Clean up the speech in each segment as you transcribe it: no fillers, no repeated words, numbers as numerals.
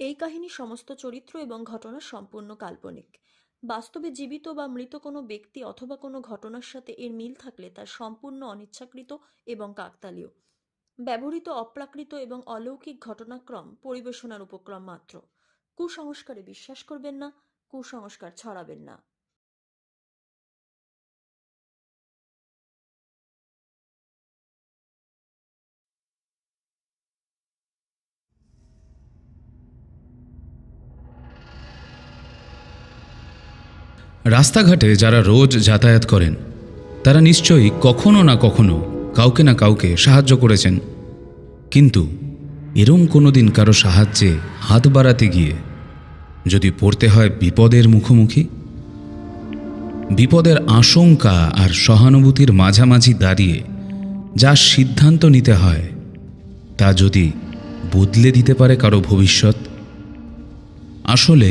এই কাহিনীর সমস্ত চরিত্র এবং ঘটনা সম্পূর্ণ কাল্পনিক। বাস্তবে জীবিত বা মৃত কোনো ব্যক্তি অথবা কোনো ঘটনার সাথে এর মিল থাকলে তা সম্পূর্ণ অনিচ্ছাকৃত এবং কাকতালীয়। ব্যবহৃত অপ্রাকৃত এবং অলৌকিক ঘটনাক্রম পরিবেশনার উপক্রম মাত্র। কুসংস্কারে বিশ্বাস করবেন না, কুসংস্কার ছড়াবেন না। রাস্তাঘাটে যারা রোজ যাতায়াত করেন তারা নিশ্চয়ই কখনো না কখনো কাউকে না কাউকে সাহায্য করেছেন, কিন্তু এরম কোনো দিন কারো সাহায্যে হাত বাড়াতে গিয়ে যদি পড়তে হয় বিপদের মুখোমুখি, বিপদের আশঙ্কা আর সহানুভূতির মাঝামাঝি দাঁড়িয়ে যা সিদ্ধান্ত নিতে হয় তা যদি বদলে দিতে পারে কারো ভবিষ্যৎ। আসলে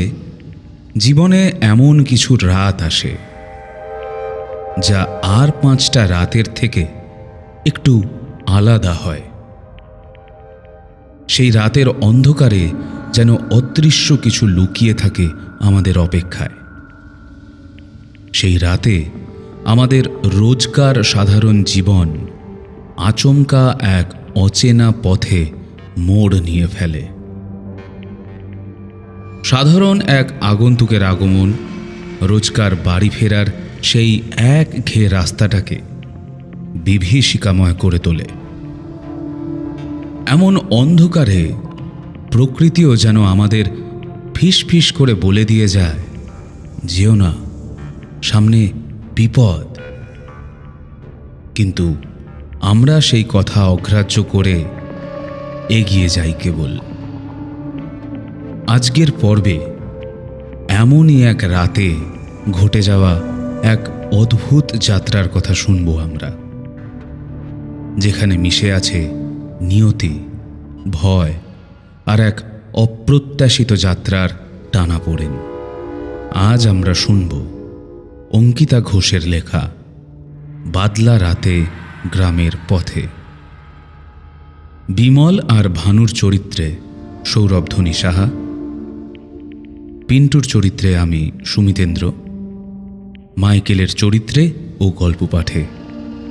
জীবনে এমন কিছু রাত আসে যা আর 5টা রাতের থেকে একটু আলাদা হয়। সেই রাতের অন্ধকারে যেন অদৃশ্য কিছু লুকিয়ে থাকে আমাদের অপেক্ষায়। সেই রাতে আমাদের রোজকার সাধারণ জীবন আচমকা এক অচেনা পথে মোড় নিয়ে ফেলে। সাধারণ এক আগন্তুকের আগমন রোজকার বাড়ি ফেরার সেই এক ঘেয়ে রাস্তাটাকে বিভীষিকাময় করে তোলে। এমন অন্ধকারে প্রকৃতিও যেন আমাদের ফিস ফিস করে বলে দিয়ে যায়, যেও না, সামনে বিপদ। কিন্তু আমরা সেই কথা অগ্রাহ্য করে এগিয়ে যাই কেবল। আজকের পর্বে এমনই এক রাতে ঘটে যাওয়া এক অদ্ভুত যাত্রার কথা শুনব আমরা, যেখানে মিশে আছে নিয়তি, ভয় আর এক অপ্রত্যাশিত যাত্রার টানাপোড়েন। আজ আমরা শুনব অঙ্কিতা ঘোষের লেখা বাদলা রাতে গ্রামের পথে। বিমল আর ভানুর চরিত্রে সৌরভধ্বনি সাহা, পিন্টুর চরিত্রে আমি সুমিতেন্দ্র, মাইকেলের চরিত্রে ও গল্প পাঠে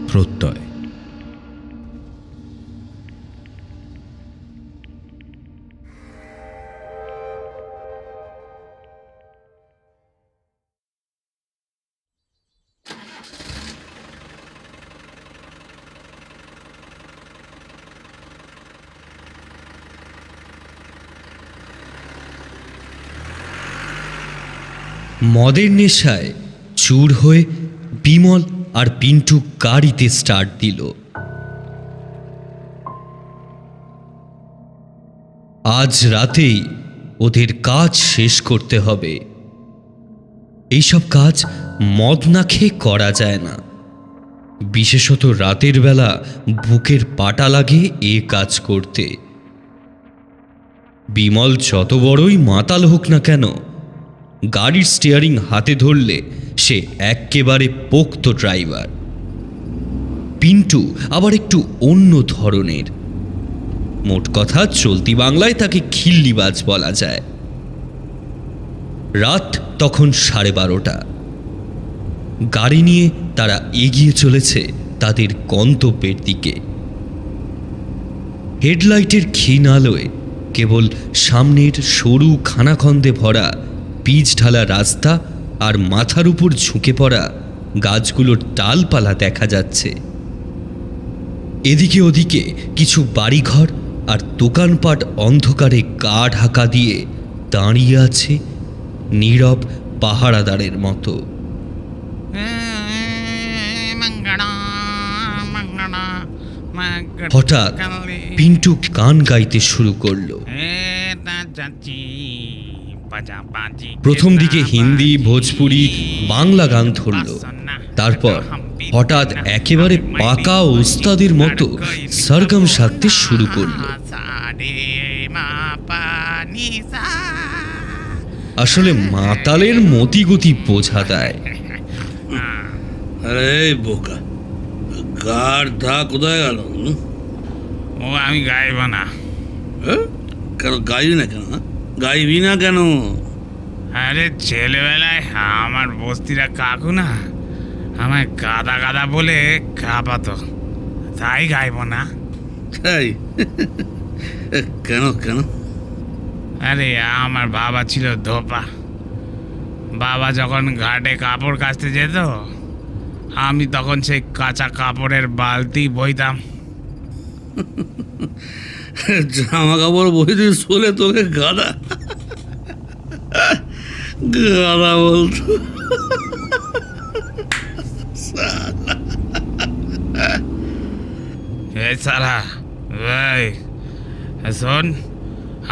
প্রত্যয়। মদের নেশায় চুর হয়ে বিমল আর পিন্টু গাড়িতে স্টার্ট দিল। আজ রাতেই ওদের কাজ শেষ করতে হবে। এইসব কাজ মদ না খেয়ে করা যায় না, বিশেষত রাতের বেলা বুকের পাটা লাগে এ কাজ করতে। বিমল যত বড়ই মাতাল হোক না কেন, গাড়ির স্টিয়ারিং হাতে ধরলে সে একেবারে পোক্ত ড্রাইভার। পিন্টু আবার একটু অন্য ধরনের। মোট কথা চলতি বাংলায় তাকে খিল্লিবাজ বলা যায়। রাত তখন 12:30। গাড়ি নিয়ে তারা এগিয়ে চলেছে তাদের গন্তব্যের দিকে। হেডলাইটের ক্ষীণ আলোয় কেবল সামনের সরু খানাখন্দে ভরা পিচ ঢালা রাস্তা আর মাথার উপর ঝুঁকে পড়া গাছগুলোর ডালপালা দেখা যাচ্ছে। এদিকে ওদিকে কিছু বাড়িঘর আর দোকানপাট অন্ধকারে গা ঢাকা দিয়ে দাঁড়িয়ে আছে নীরব পাহারাদারের মতো। হঠাৎ পিন্টু গান গাইতে শুরু করলো। প্রথম দিকে হিন্দি, ভোজপুরি, বাংলা গান ধরল। তারপর হঠাৎ একেবারে পাকা ওস্তাদের মতো সরগম সাধতে শুরু করলো। আসলে মাতালের মতিগতি বোঝা দেয়। আরে বোকা, গার ধা কোথায় গেল? ও আমি গাইব না। কেন গাইবি না কেন? গাইবি না কেন? আরে ছেলেবেলায় আমার বস্তিরা কাকু না আমায় গাদা গাদা বলে কাঁপাতো, তাই গাইব না। তাই? কেন কেন? আরে আমার বাবা ছিল ধোপা। বাবা যখন ঘাটে কাপড় কাচতে যেত, আমি তখন সেই কাঁচা কাপড়ের বালতি বইতাম। জামা কাপড় বইতিস বলে তোকে গাদা গাদা বলতো? এই সালা, এই শোন,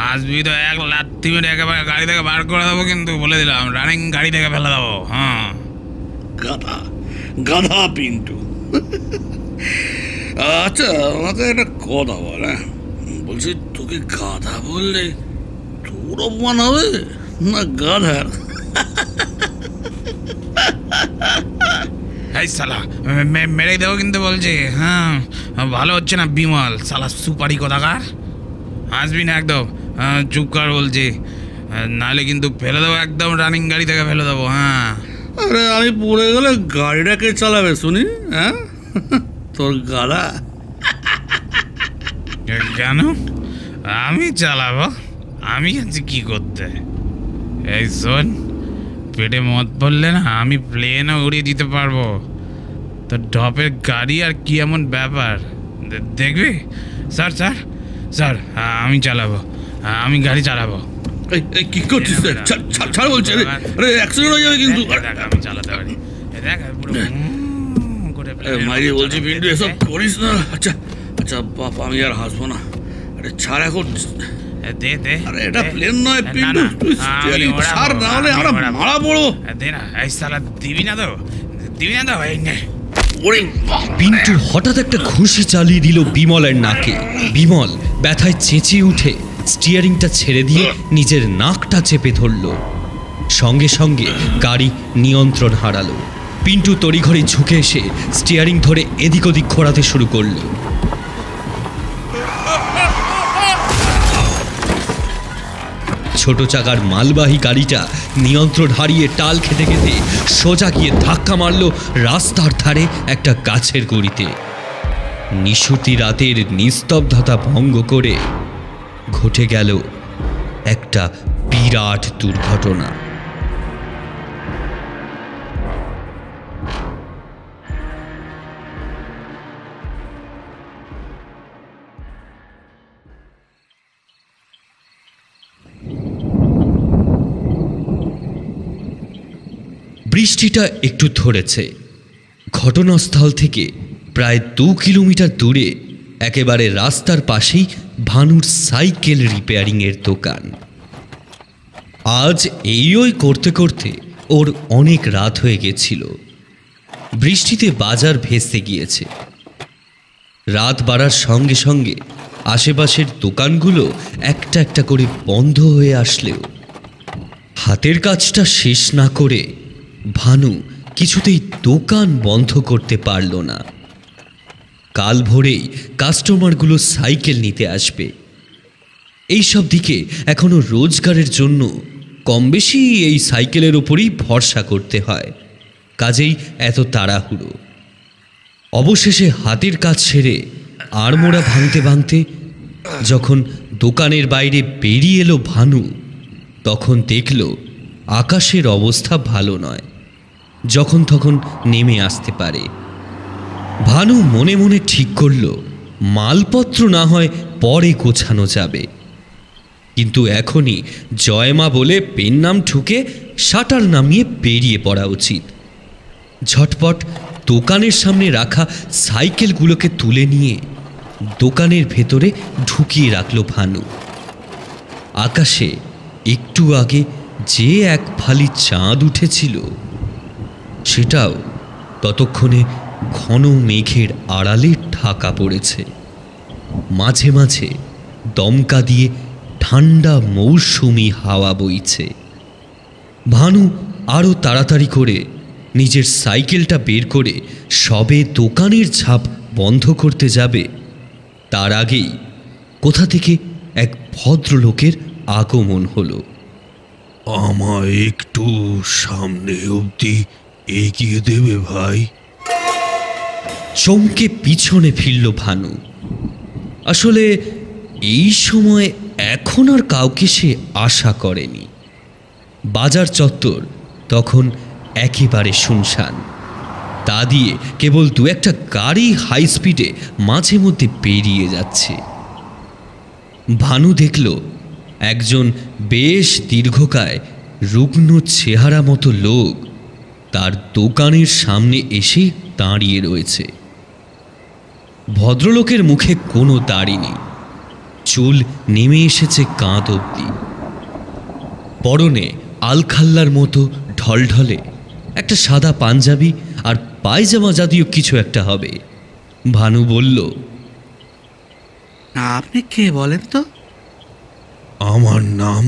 আসবি তো এক লাত্তি মেরে একেবারে গাড়ি থেকে বার করে দেবো, কিন্তু বলে দিলাম রানিং গাড়ি থেকে ফেলে দেবো। হ্যাঁ, গাধা গাধা পিন্টু। আচ্ছা, আমাকে একটা কথা বল। হ্যাঁ, বলছি তোকে গাধা বললে তোর অপমান হবে না গাধার? এই সালা মেরে দেবো কিন্তু বলছি। হ্যাঁ, ভালো হচ্ছে না বিমল, সালা সুপারি কোথাকার। আসবি না একদম, চুপ কর বলছি, নাহলে কিন্তু ফেলে দেবো একদম, রানিং গাড়ি থেকে ফেলে দেবো। হ্যাঁ, আরে আমি পড়ে গেলে গাড়িটা কে চালাবে শুনি? হ্যাঁ, তোর গাধা। কেন আমি চালাবো? আমি আছি কি করতে? এই শোন, পেটে মদ পড়লে না আমি প্লেনও উড়িয়ে দিতে পারবো। তো ডপের গাড়ি আর কি এমন ব্যাপার দেখবি? স্যার স্যার স্যার, আমি চালাবো, আমি গাড়ি চালাবো। এই কি করছিস? ছাড় বলছি। আরে অ্যাক্সিডেন্ট হয়ে যাবে কিন্তু। দেখ আমি চালাতে পারি, দেখ পুরো করে মাইরি বলছি পিন্টু, এসব করিস না। আচ্ছা আচ্ছা বাপ, আমি আর হাসবো না। আরে ছাড় এখন। দে দে। আরে এটা প্লেন নয় পিন্টু, তুই স্টিয়ারিং ছাড়, না হলে আমরা মারা পড়বো। দে না, এই সালা দিবি না তো, দিবি না তো? এই নে। ওরে পিন্টু হঠাৎ একটা ঘুষি চালিয়ে দিল বিমলের নাকে। বিমল ব্যথায় চেঁচিয়ে উঠে স্টিয়ারিংটা ছেড়ে দিয়ে নিজের নাকটা চেপে ধরল। সঙ্গে সঙ্গে গাড়ি নিয়ন্ত্রণ হারালো। পিন্টু তড়িঘড়ি ঝুঁকে এসে স্টিয়ারিং ধরে এদিক ওদিক ঘোরাতে শুরু করলো। ছোট চাকার মালবাহী গাড়িটা নিয়ন্ত্রণ হারিয়ে টাল খেতে খেতে সোজা গিয়ে ধাক্কা মারল রাস্তার ধারে একটা গাছের গুঁড়িতে। নিশুতি রাতের নিস্তব্ধতা ভঙ্গ করে ঘটে গেল একটা বিরাট দুর্ঘটনা। বৃষ্টিটা একটু ধরেছে। ঘটনাস্থল থেকে প্রায় 2 কিলোমিটার দূরে একেবারে রাস্তার পাশেই ভানুর সাইকেল রিপেয়ারিংয়ের দোকান। আজ ওই করতে করতে ওর অনেক রাত হয়ে গেছিল। বৃষ্টিতে বাজার ভেস্তে গিয়েছে। রাত বাড়ার সঙ্গে সঙ্গে আশেপাশের দোকানগুলো একটা একটা করে বন্ধ হয়ে আসলেও হাতের কাজটা শেষ না করে ভানু কিছুতেই দোকান বন্ধ করতে পারল না। কাল ভোরেই কাস্টমারগুলো সাইকেল নিতে আসবে। এইসব দিকে এখনো রোজগারের জন্য কম বেশি এই সাইকেলের ওপরেই ভরসা করতে হয়, কাজেই এত তাড়াহুড়ো। অবশেষে হাতের কাজ সেরে আড়মোড়া ভাঙতে ভাঙতে যখন দোকানের বাইরে বেরিয়ে এলো ভানু, তখন দেখল আকাশের অবস্থা ভালো নয়, যখন তখন নেমে আসতে পারে। ভানু মনে মনে ঠিক করল মালপত্র না হয় পরে গোছানো যাবে, কিন্তু এখনই জয়মা বলে পেন নাম ঠুকে শাটার নামিয়ে বেরিয়ে পড়া উচিত। ঝটপট দোকানের সামনে রাখা সাইকেলগুলোকে তুলে নিয়ে দোকানের ভেতরে ঢুকিয়ে রাখল ভানু। আকাশে একটু আগে যে এক ফালি চাঁদ উঠেছিল, সেটাও ততক্ষণে ঘন মেঘের আড়ালে ঢাকা পড়েছে। মাঝে মাঝে দমকা দিয়ে ঠান্ডা মৌসুমি হাওয়া বইছে। ভানু আরও তাড়াতাড়ি করে নিজের সাইকেলটা বের করে সবে দোকানের ঝাঁপ বন্ধ করতে যাবে, তার আগেই কোথা থেকে এক ভদ্রলোকের আগমন হলো। আমায় একটু সামনে অবধি এগিয়ে দেবে ভাই? চমকে পিছনে ফিরল ভানু। আসলে এই সময় এখন আর কাউকে সে আশা করেনি। বাজার চত্বর তখন একেবারে শুনশান। তা দিয়ে কেবল দু একটা গাড়ি হাই স্পিডে মাঝে মধ্যে পেরিয়ে যাচ্ছে। ভানু দেখল একজন বেশ দীর্ঘকায় রুগ্ন চেহারা মতো লোক তার দোকানের সামনে এসে দাঁড়িয়ে রয়েছে। ভদ্রলোকের মুখে কোনো দাড়ি নেই, চুল নেমে এসেছে কাঁধ অবধি। পরনে আলখাল্লার মতো ঢলঢলে একটা সাদা পাঞ্জাবি আর পায়জামা জাতীয় কিছু একটা হবে। ভানু বলল, আপনি কে বলেন তো? আমার নাম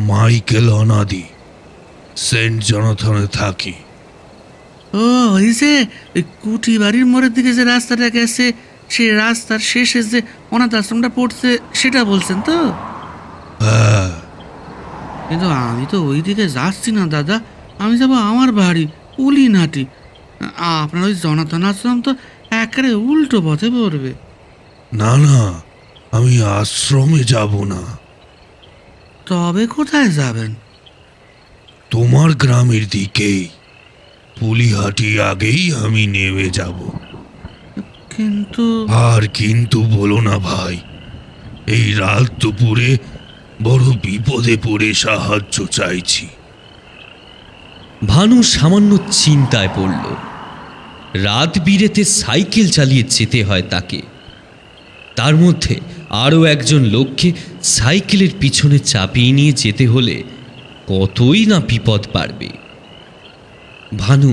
মাইকেল অনাদি, সেন্ট জনাথনে থাকি। ও, ওই যে ওই কুটি বাড়ির মোড়ের দিকে যে রাস্তাটা গেছে, সে রাস্তার শেষে যে অনাথ আশ্রমটা পড়ছে, সেটা বলছেন তো? হ্যাঁ, কিন্তু আমি তো ওই দিকে যাচ্ছি না দাদা, আমি যাবো আমার বাড়ি উলিনাটি। আপনার ওই জনাথন আশ্রম তো একেবারে উল্টো পথে পড়বে। না না, আমি আশ্রমে যাব না। তবে কোথায় যাবেন? তোমার গ্রামের দিকেই, পুলিহাটি আগেই আমি নেমে যাব। কিন্তু আর কিন্তু বলো না ভাই, এই রাত দুপুরে বড় বিপদে পড়ে সাহায্য চাইছি। ভানু সামান্য চিন্তায় পড়ল। রাত বিরেতে সাইকেল চালিয়ে যেতে হয় তাকে, তার মধ্যে আরও একজন লোককে সাইকেলের পিছনে চাপিয়ে নিয়ে যেতে হলে কতই না বিপদ বাড়বে। ভানু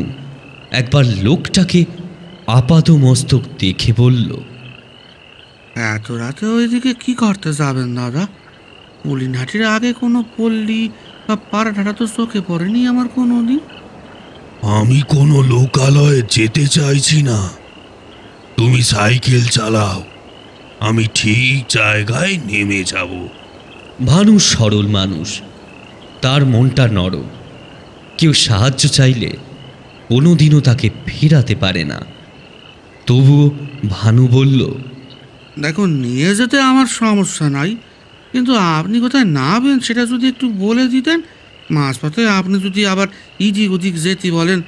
একবার লোকটাকে আপাদমস্তক দেখে বলল, এত রাতে ওইদিকে কি করতে যাবেন দাদা? উলিনাটির আগে কোনো পল্লী বা পাড়াটা তো চোখে পড়েনি আমার কোনো দিন। আমি কোনো লোকালয়ে যেতে চাইছি না, তুমি সাইকেল চালাও, আমি ঠিক জায়গায় নেমে যাব। ভানু সরল মানুষ, তার মনটা নরম। কেউ সাহায্য চাইলে কোনোদিনও তাকে ফেরাতে পারে না। তবুও ভানু বলল, দেখুন, নিয়ে যেতে আমার সমস্যা নাই, কিন্তু আপনি কোথায় নামবেন সেটা যদি একটু বলে দিতেন। মাঝপথে আপনি যদি আবার ইদিক ওদিক যেতে বলেন,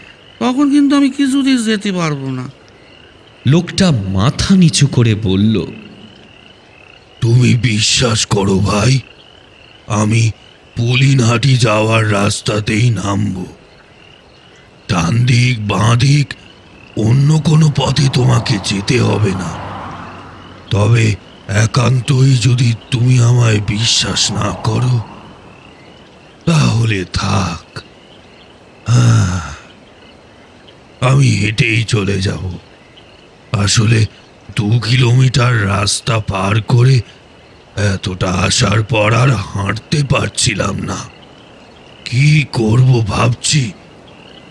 তখন কিন্তু আমি কিছুতেই যেতে পারবো না। লোকটা মাথা নিচু করে বলল, তুমি বিশ্বাস করো ভাই, আমি পুলিনহাটি যাওয়ার রাস্তাতেই নামবো। ডান দিক বাঁ দিক অন্য কোনো পথে তোমাকে যেতে হবে না। তবে একান্তই যদি তুমি আমায় বিশ্বাস না করো, তাহলে থাক, আমি হেঁটেই চলে যাব। আসলে 2 কিলোমিটার রাস্তা পার করে এতটা আসার পর আর হাঁটতে পারছিলাম না। কি করব ভাবছি,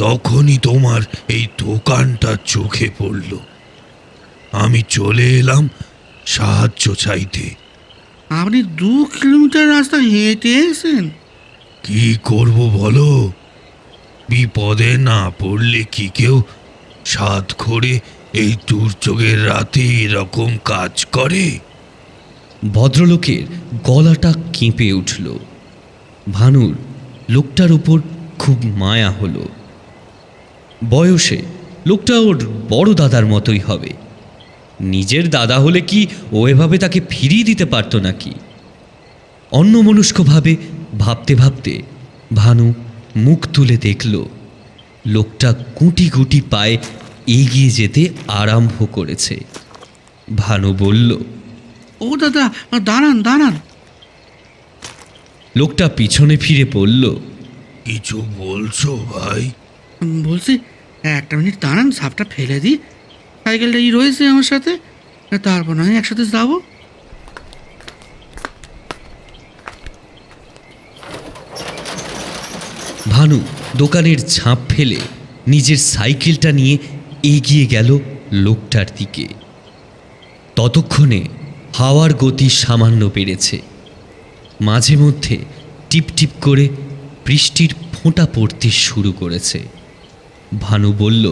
তখনই তোমার এই দোকানটা চোখে পড়ল। আমি চলে এলাম সাহায্য চাইতে। আপনি 2 কিলোমিটার রাস্তা হেঁটে এসেছেন? কি করব বলো, বিপদে না পড়লে কি কেউ সাধ করে এই দুর্যোগের রাতে এরকম কাজ করে? ভদ্রলোকের গলাটা কেঁপে উঠল। ভানুর লোকটার উপর খুব মায়া হলো। বয়সে লোকটা ওর বড় দাদার মতোই হবে। নিজের দাদা হলে কি ও এভাবে তাকে ফিরিয়ে দিতে পারত নাকি? অন্যমনস্কভাবে ভাবতে ভাবতে ভানু মুখ তুলে দেখল লোকটা গুটি গুটি পায়ে এগিয়ে যেতে আরম্ভ করেছে। ভানু বলল, ও দাদা, দাঁড়ান দাঁড়ান। লোকটা পিছনে ফিরে বলল, কিছু বলছো ভাই? বলছি, 1 মিনিট দাঁড়ান, সাপটা ফেলে দিই। সাইকেলটা রয়েছে আমার সাথে, তারপর নয় একসাথে যাবো। ভানু দোকানের ঝাঁপ ফেলে নিজের সাইকেলটা নিয়ে এগিয়ে গেল লোকটার দিকে। ততক্ষণে হাওয়ার গতি সামান্য বেড়েছে। মাঝে মধ্যে টিপ টিপ করে বৃষ্টির ফোঁটা পড়তে শুরু করেছে। ভানু বলল,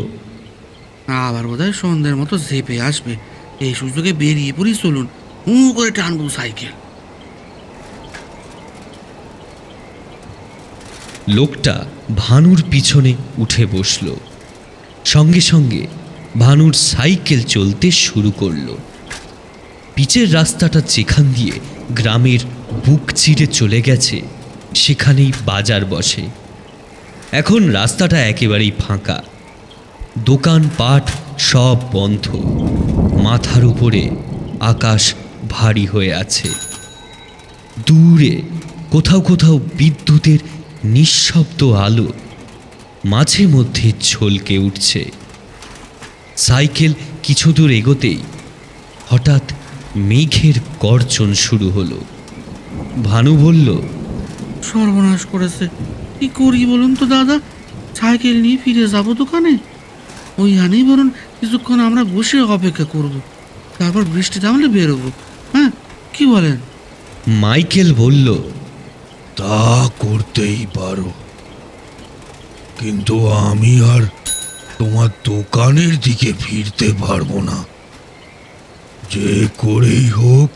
আবার বোধহয় সন্ধ্যের মতো ঝেপে আসবে, এই সুযোগে বেরিয়ে পড়ি, চলুন, করে টানবো সাইকেল। লোকটা ভানুর পিছনে উঠে বসল। সঙ্গে সঙ্গে ভানুর সাইকেল চলতে শুরু করল। পিচের রাস্তাটা যেখান দিয়ে গ্রামের বুক চিরে চলে গেছে সেখানেই বাজার বসে। এখন রাস্তাটা একেবারেই ফাঁকা, দোকানপাট সব বন্ধ। মাথার উপরে আকাশ ভারী হয়ে আছে। দূরে কোথাও কোথাও বিদ্যুতের নিঃশব্দ আলো মাঝে মধ্যে ঝলকে উঠছে। সাইকেল কিছু দূর এগোতেই হঠাৎ মেঘের গর্জন শুরু হলো। ভানু বলল, সর্বনাশ করেছে, কি করি বলুন তো দাদা? সাইকেল নিয়ে ফিরে যাবো দোকানে? ওইখানেই বলুন কিছুক্ষণ আমরা বসে অপেক্ষা করব, তারপর বৃষ্টি থামলে বেরোবো। হ্যাঁ, কি বলেন? মাইকেল বলল, তা করতেই পারো, কিন্তু আমি আর তোমার দোকানের দিকে ফিরতে পারবো না। যে করেই হোক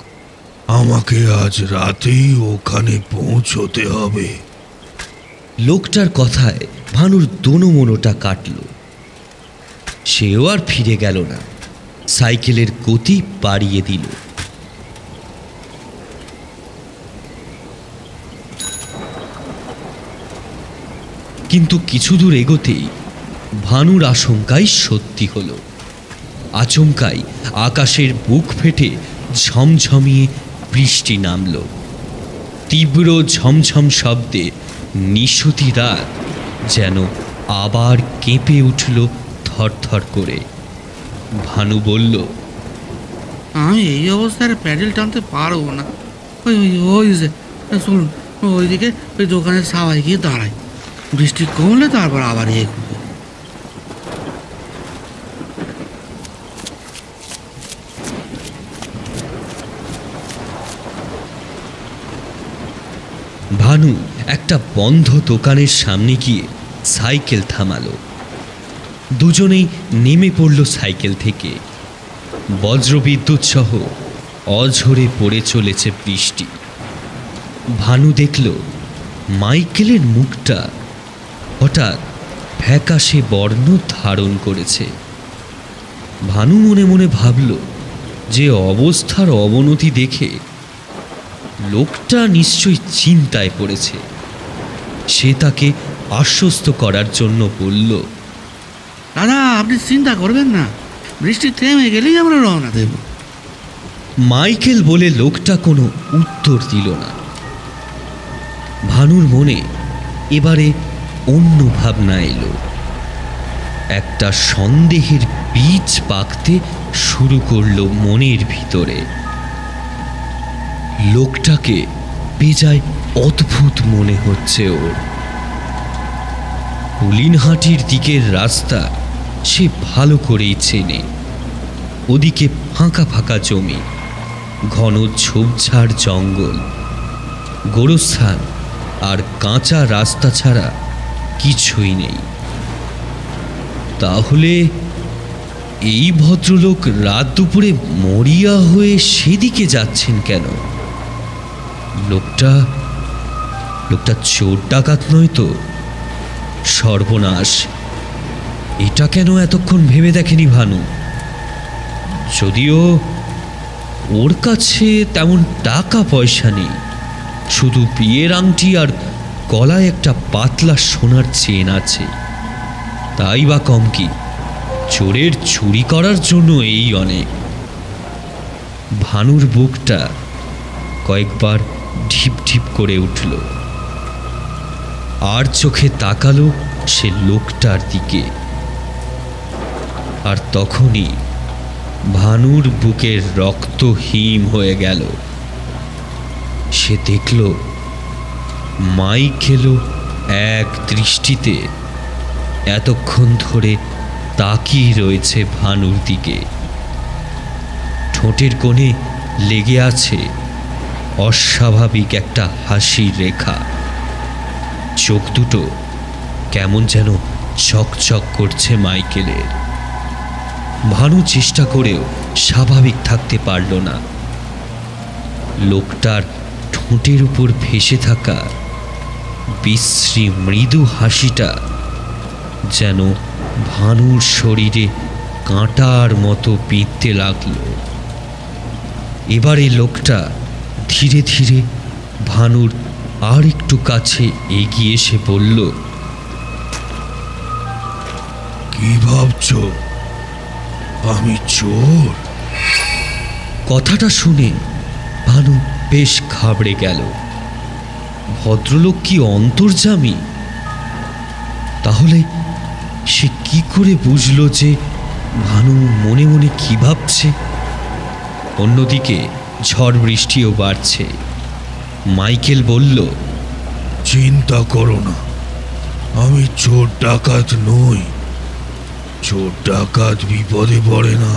আমাকে আজ রাতেই ওখানে পৌঁছতে হবে। লোকটার কথায় ভানুর দোনোমনোটা কাটল। সেও আর ফিরে গেল না, সাইকেলের গতি বাড়িয়ে দিল। কিন্তু কিছু দূর এগোতেই ভানুর আশঙ্কাই সত্যি হলো। আচমকাই আকাশের বুক ফেটে ঝমঝমিয়ে বৃষ্টি নামল। তীব্র ঝমঝম শব্দে নিশুতি রাত যেন আবার কেঁপে উঠল থরথর করে। ভানু বলল, আমি এই অবস্থায় প্যাডেল টানতে পারবো না। ওই ওই ওই যে চলুন, ওইদিকে ওই দোকানের ছাওয়ায় গিয়ে দাঁড়াই, বৃষ্টি কমলে তারপর আবার এগোবো। ভানু একটা বন্ধ দোকানের সামনে গিয়ে সাইকেল থামালো। দুজনেই নেমে পড়ল সাইকেল থেকে। বজ্রবিদ্যুৎ সহ অঝরে পড়ে চলেছে বৃষ্টি। ভানু দেখল মাইকেলের মুখটা হঠাৎ ফ্যাকাশে বর্ণ ধারণ করেছে। ভানু মনে মনে ভাবল যে অবস্থার অবনতি দেখে লোকটা নিশ্চয়ই চিন্তায় পড়েছে। সে তাকে আশ্বস্ত করার জন্য বলল, দাদা, আপনি চিন্তা করবেন না, বৃষ্টি থেমে গেলেই আমরা রওনা দেব। মাইকেল বলে লোকটা কোনো উত্তর দিল না। ভানুর মনে এবারে অন্য ভাবনা এলো। একটা সন্দেহের বীজ পাকতে শুরু করলো মনের ভিতরে। লোকটাকে বেজায় অদ্ভুত মনে হচ্ছে ওর। কুলিনহাটির দিকের রাস্তা সে ভালো করেই চেনে। ওদিকে ফাঁকা ফাঁকা জমি, ঘন ঝোপঝাড় জঙ্গল, গোরস্থান আর কাঁচা রাস্তা ছাড়া কিছুই নেই। তাহলে এই ভদ্রলোক রাত দুপুরে মরিয়া হয়ে সেদিকে যাচ্ছেন কেন? লোকটা চোর ডাকাত নয় তো? সর্বনাশ, এটা কেন এতক্ষণ ভেবে দেখেনি ভানু? যদিও ওর কাছে তেমন টাকা পয়সা নেই, শুধু বিয়ের আংটি আর গলায় একটা পাতলা সোনার চেন আছে। তাই বা কম কি, চোরের চুরি করার জন্য এই অনেক। ভানুর বুকটা কয়েকবার ঢিপ ঢিপ করে উঠল। আর চোখে তাকালো সে লোকটার দিকে। আর তখনই ভানুর বুকের রক্ত হিম হয়ে গেল। সে দেখল মাইকেলও এক দৃষ্টিতে এতক্ষণ ধরে তাকিয়ে রয়েছে ভানুর দিকে। ঠোঁটের কোণে লেগে আছে অস্বাভাবিক একটা হাসির রেখা। চোখ দুটো কেমন যেন চকচক করছে মাইকেলের। ভানু চেষ্টা করেও স্বাভাবিক থাকতে পারল না। লোকটার ঠোঁটের উপর ভেসে থাকা বিশ্রী মৃদু হাসিটা যেন ভানুর শরীরে কাঁটার মতো বিঁধতে লাগল। এবারে লোকটা ধীরে ধীরে ভানুর আর একটু কাছে এগিয়ে এসে বলল, কি ভাবছ আমি চোর? কথাটা শুনে ভানু বেশ ঘাবড়ে গেল। ভদ্রলোক কি অন্তর্যামী? তাহলে সে কি করে বুঝল যে ভানু মনে মনে কি ভাবছে? অন্যদিকে ঝড় বৃষ্টিও বাড়ছে। মাইকেল বলল, চিন্তা করো না, আমি চোর ডাকাত নই। চোর ডাকাত বিপদে পড়ে না,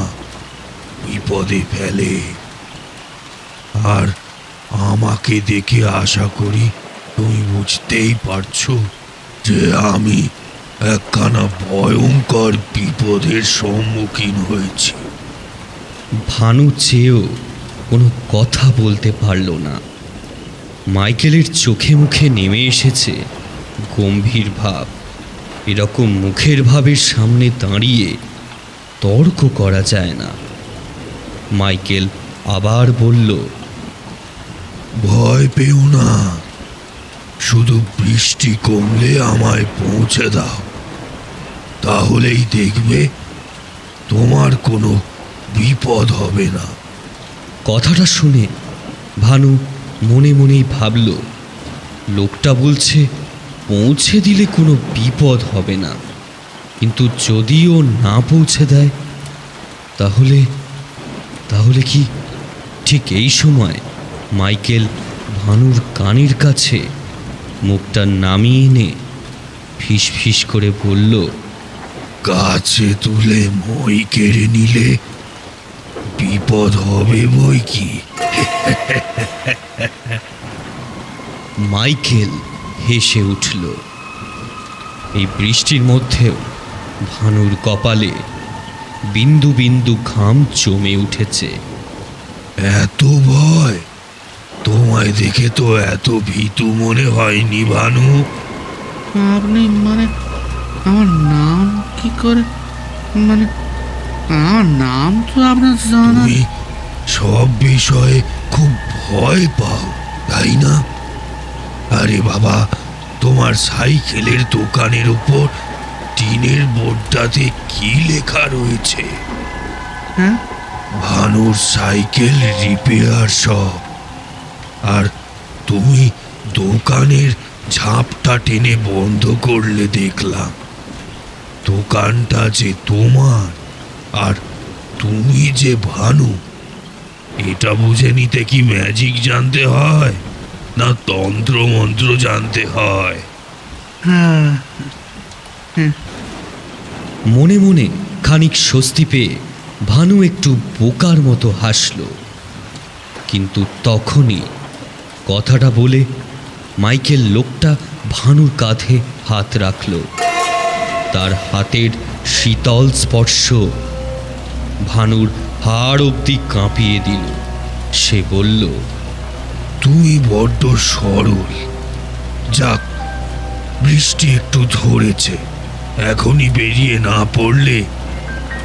বিপদে ফেলে। আর আমাকে দেখে আশা করি তুমি বুঝতেই পারছো যে আমি একখানা ভয়ঙ্কর বিপদের সম্মুখীন হয়েছি। ভানু চেয়েও কোনো কথা বলতে পারল না। মাইকেলের চোখে মুখে নেমে এসেছে গম্ভীর ভাব। এরকম মুখের ভাবের সামনে দাঁড়িয়ে তর্ক করা যায় না। মাইকেল আবার বলল, ভয় পেও না, শুধু বৃষ্টি কমলে আমায় পৌঁছে দাও, তাহলেই দেখবে তোমার কোনো বিপদ হবে না। কথাটা শুনে ভানু মনে মনেই ভাবল, লোকটা বলছে পৌঁছে দিলে কোনো বিপদ হবে না, কিন্তু যদিও না পৌঁছে দেয় তাহলে তাহলে কি? ঠিক এই সময় মাইকেল ভানুর কানের কাছে মুখটা নামিয়ে এনে ফিস ফিস করে বলল, কাছে তুলে মই কেড়ে নিলে বিপদ হবে বই কি। মাইকেল হেসে উঠল। এই বৃষ্টির মধ্যেও ভানুর কপালে বিন্দু বিন্দু ঘাম জমে উঠেছে। এত ভয়? তোমায় দেখে তো এত ভীতু মনে হয়নি ভানু। আপনি মানে আমার নাম কি করে, মানে আমার নাম তো আপনার জানা। তুমি সব বিষয়ে খুব ভয় পাও, তাই না? আরে বাবা, তোমার সাইকেলের দোকানের উপর টিনের বোর্ডটাতে কি লেখা রয়েছে? হ্যাঁ, ভানুর সাইকেল রিপেয়ার শপ। আর তুমি দোকানের ঝাঁপটা টেনে বন্ধ করলে দেখলাম। দোকানটা যে তোমার আর তুমি যে ভানু, এটা বুঝে নিতে কি ম্যাজিক জানতে হয় না তন্ত্র মন্ত্র জানতে হয়? হ্যাঁ, মনে মনে খানিক স্বস্তি পেয়ে ভানু একটু বোকার মতো হাসল। কিন্তু তখনই কথাটা বলে মাইকেল লোকটা ভানুর কাঁধে হাত রাখল। তার হাতের শীতল স্পর্শ ভানুর হাড় অবধি কাঁপিয়ে দিল। সে বলল, তুমি বড্ড সরল। যাক, বৃষ্টি একটু ধরেছে, এখনই বেরিয়ে না পড়লে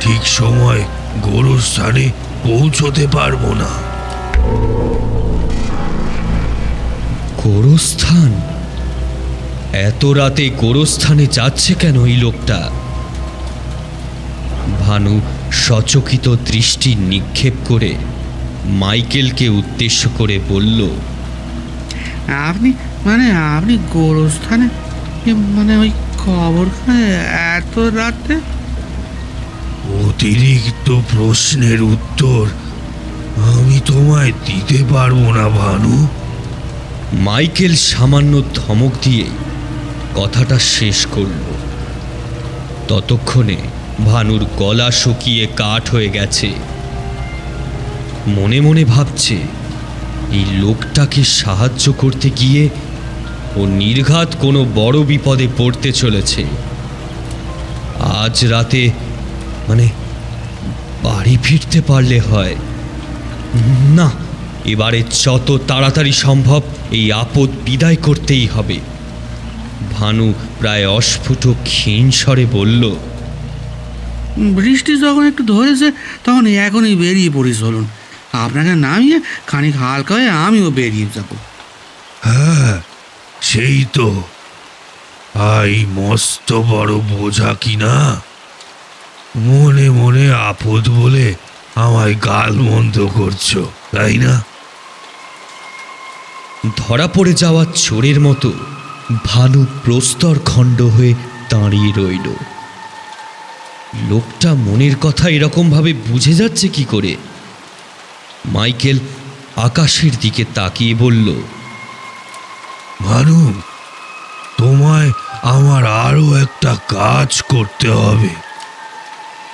ঠিক সময় গোরস্থানে পৌঁছতে পারবো না। গোরস্থান? এত রাতে গোরস্থানে যাচ্ছে কেন এই লোকটা? ভানু সচকিত দৃষ্টি নিক্ষেপ করে মাইকেলকে উদ্দেশ্য করে বলল, আপনি গোরস্থানে মানে ওই খবরখানে এত রাতে? অতিরিক্ত প্রশ্নের উত্তর আমি তোমায় দিতে পারবো না ভানু। মাইকেল সামান্য ধমক দিয়ে কথাটা শেষ করল। ততক্ষণে ভানুর গলা শুকিয়ে কাঠ হয়ে গেছে। মনে মনে ভাবছে, এই লোকটাকে সাহায্য করতে গিয়ে ও নির্ঘাত কোনো বড় বিপদে পড়তে চলেছে। আজ রাতে মানে বাড়ি ফিরতে পারলে হয়। না, এবারে যত তাড়াতাড়ি সম্ভব এই আপদ বিদায় করতেই হবে। ভানু প্রায় অস্ফুট ক্ষীণ স্বরে বলল, বৃষ্টি যখন একটু ধরেছে তখন এখনই বেরিয়ে পড়ি, চলুন। আপনাকে নামিয়ে খানিক হালকা হয়ে আমিও বেরিয়ে যাব। হ্যাঁ, সেই তো। এই মস্ত বড় বোঝা কিনা, মনে মনে আপদ বলে আমায় গাল মন্দ করছো, তাই না? ধরা পড়ে যাওয়া চোরের মতো ভানু প্রস্তর খণ্ড হয়ে দাঁড়িয়ে রইল। লোকটা মনের কথা এরকমভাবে বুঝে যাচ্ছে কি করে? মাইকেল আকাশের দিকে তাকিয়ে বলল, ভানু, তোমায় আমার আরো একটা কাজ করতে হবে।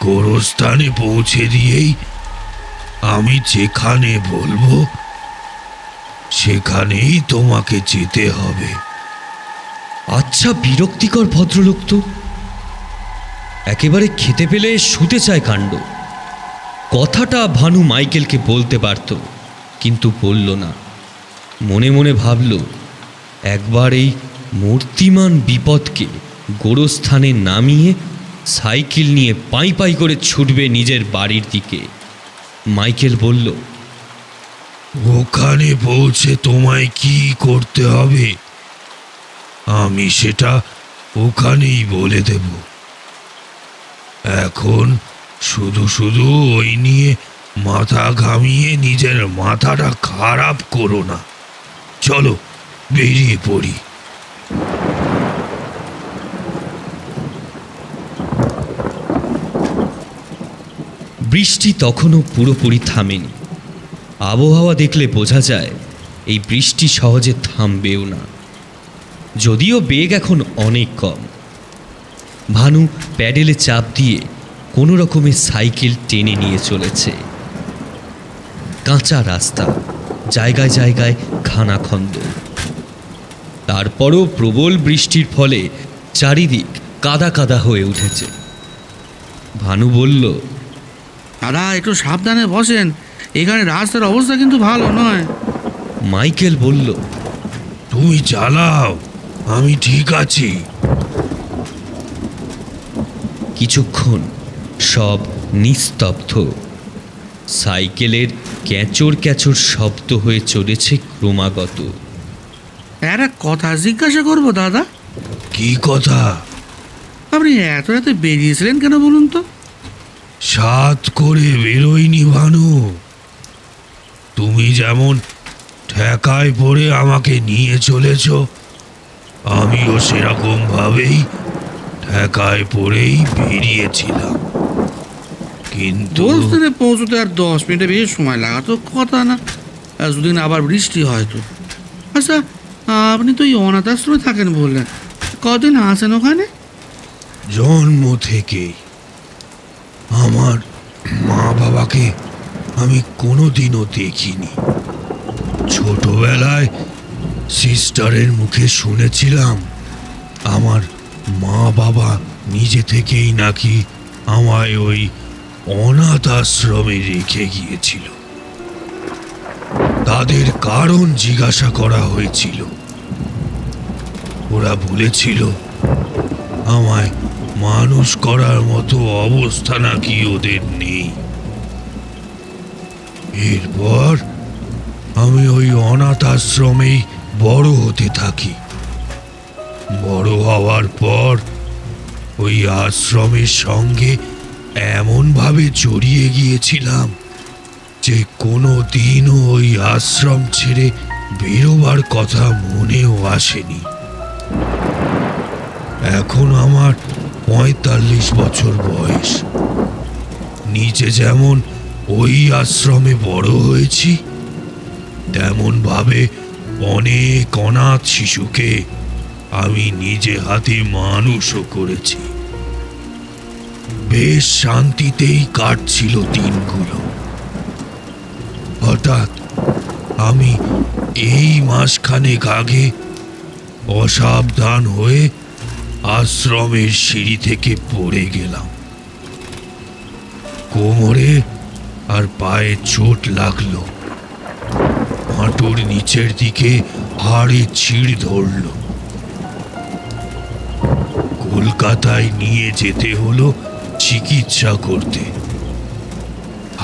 গোরস্থানে পৌঁছে দিয়েই আমি যেখানে বলবো সেখানেই তোমাকে যেতে হবে। আচ্ছা, বিরক্তিকর ভদ্রলোক তো। একেবারে খেতে পেলে শুতে চায় কাণ্ড। কথাটা ভানু মাইকেলকে বলতে পারত, কিন্তু বলল না। মনে মনে ভাবল, একবার এই মূর্তিমান বিপদকে গোরস্থানে নামিয়ে সাইকেল নিয়ে পাই পাই করে ছুটবে নিজের বাড়ির দিকে। মাইকেল বলল, ওখানে পৌঁছে তোমায় কি করতে হবে আমি সেটা ওখানেই বলে দেব। এখন শুধু শুধু ওই নিয়ে মাথা ঘামিয়ে নিজের মাথাটা খারাপ করো না। চলো বেরিয়ে পড়ি। বৃষ্টি তখনও পুরোপুরি থামেনি। আবহাওয়া দেখলে বোঝা যায় এই বৃষ্টি সহজে থামবেও না, যদিও বেগ এখন অনেক কম। ভানু প্যাডেলে চাপ দিয়ে কোনো রকমের সাইকেল টেনে নিয়ে চলেছে। কাঁচা রাস্তা, জায়গায় জায়গায় খানাখন্দ। তারপরও প্রবল বৃষ্টির ফলে চারিদিক কাদা কাদা হয়ে উঠেছে। ভানু বলল, দাদা, একটু সাবধানে বসেন, এখানে রাস্তার অবস্থা কিন্তু ভালো নয়। মাইকেল বলল, তুমি চালাও, আমি ঠিক আছি। কিছুক্ষণ সব নিস্তব্ধ। সাইকেলের ক্যাঁচর ক্যাঁচর শব্দ হয়ে চলেছে ক্রমাগত। একটা কথা জিজ্ঞাসা করবো দাদা? কি কথা? আপনি এত রাতে বেরিয়েছিলেন কেন বলুন তো? সাত করে বেরোয়নি ভানু। তুমি যেমন ঠেকায় পড়ে আমাকে নিয়ে চলেছ, আমিও সেরকম ভাবেই ঠেকায় পড়েই বেরিয়েছিলাম। কিন্তু গোরস্থানে পৌঁছতে আর 10 মিনিটে বেশি সময় লাগাতো কথা না, যদি না আবার বৃষ্টি হয় তো। আচ্ছা, আপনি তো এই অনাথ আশ্রমে থাকেন বললেন, কদিন আছেন ওখানে? জন্ম থেকেই। আমার মা বাবাকে আমি কোনোদিনও দেখিনি। ছোটবেলায় সিস্টারের মুখে শুনেছিলাম আমার মা বাবা নিজে থেকেই নাকি আমায় ওই অনাথ আশ্রমে রেখে গিয়েছিল। তাদের কারণ জিজ্ঞাসা করা হয়েছিল। ওরা বলেছিল আমায় মানুষ করার মতো অবস্থা নাকি ওদের নেই। এরপর আমি ওই অনাথ আশ্রমেই বড় হতে থাকি। বড় হওয়ার পর ওই আশ্রমের সঙ্গে এমনভাবে জড়িয়ে গিয়েছিলাম যে কোনো দিনও ওই আশ্রম ছেড়ে বেরোবার কথা মনেও আসেনি। এখন আমার 45 বছর বয়স। নিজে যেমন ওই আশ্রমে বড় হয়েছি, তেমন ভাবে অনেক অনাথ শিশুকে আমি নিজে হাতে মানুষও করেছি। বেশ শান্তিতেই কাটছিল দিনগুলো। হঠাৎ আমি এই মাসখানেক আগে অসাবধান হয়ে আশ্রমের সিঁড়ি থেকে পড়ে গেলাম। কোমরে আর পায়ে চোট লাগলো, হাঁটুর নিচের দিকে হাড়ে ছিঁড় ধরল। কলকাতায় নিয়ে যেতে হলো চিকিৎসা করতে।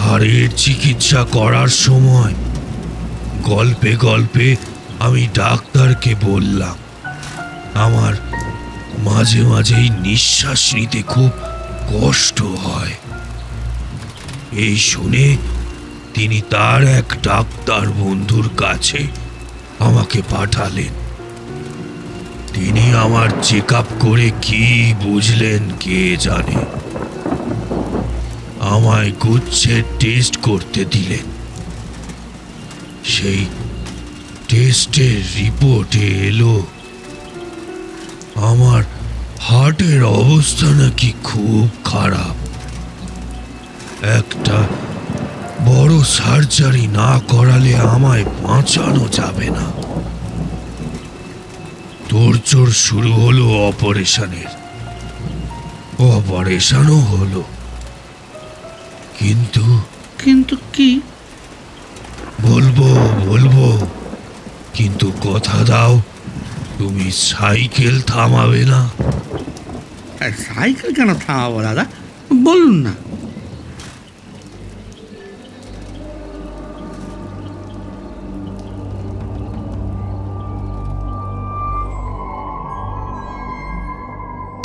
হাড়ের চিকিৎসা করার সময় গল্পে গল্পে আমি ডাক্তারকে বললাম, আমার মাঝে মাঝেই নিঃশ্বাস নিতে খুব কষ্ট হয়। এই শুনে তিনি তার এক ডাক্তার বন্ধুর কাছে আমাকে পাঠালেন। তিনি আমার চেক আপ করে কি বুঝলেন কে জানে, আমায় গুচ্ছের টেস্ট করতে দিলেন। সেই টেস্টের রিপোর্টে এলো আমার হার্টের অবস্থা নাকি খুব খারাপ। একটা বড় সার্জারি না করালে আমায় বাঁচানো যাবে না। তোড়জোড় শুরু হলো অপারেশনের। অপারেশনও হলো, কিন্তু কিন্তু কি? বলবো, কিন্তু কথা দাও তুমি সাইকেল থামাবে না। সাইকেল কেন থামাবো দাদা, বলুন না।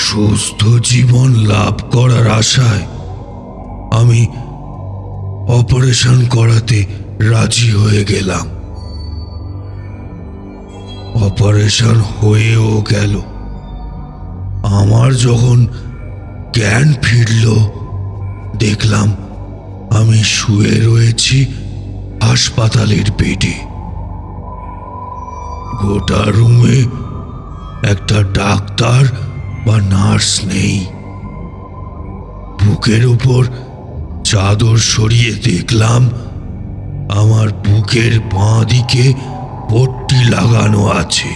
সুস্থ জীবন লাভ করার আশায় আমি অপারেশন করাতে রাজি হয়ে গেলাম। অপারেশন হয়েও গেল। আমার যখন জ্ঞান ফিরল, দেখলাম আমি শুয়ে রয়েছি হাসপাতালের বেডে। গোটা রুমে একটা ডাক্তার বা নার্স নেই। বুকের উপর চাদর সরিয়ে দেখলাম আমার বুকের বাঁ দিকে পট্টি লাগানো আছে।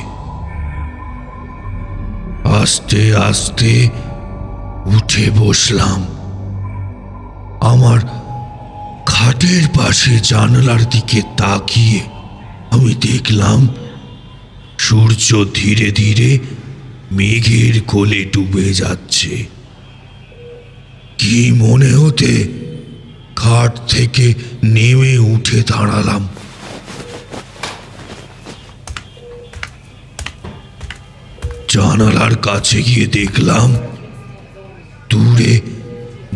আস্তে আস্তে উঠে বসলাম। আমার খাটের পাশে জানালার দিকে তাকিয়ে আমি দেখলাম সূর্য ধীরে ধীরে মেঘের কোলে ডুবে যাচ্ছে। কি মনে হতে খাট থেকে নেমে উঠে দাঁড়ালাম। জানালার কাছে গিয়ে দেখলাম দূরে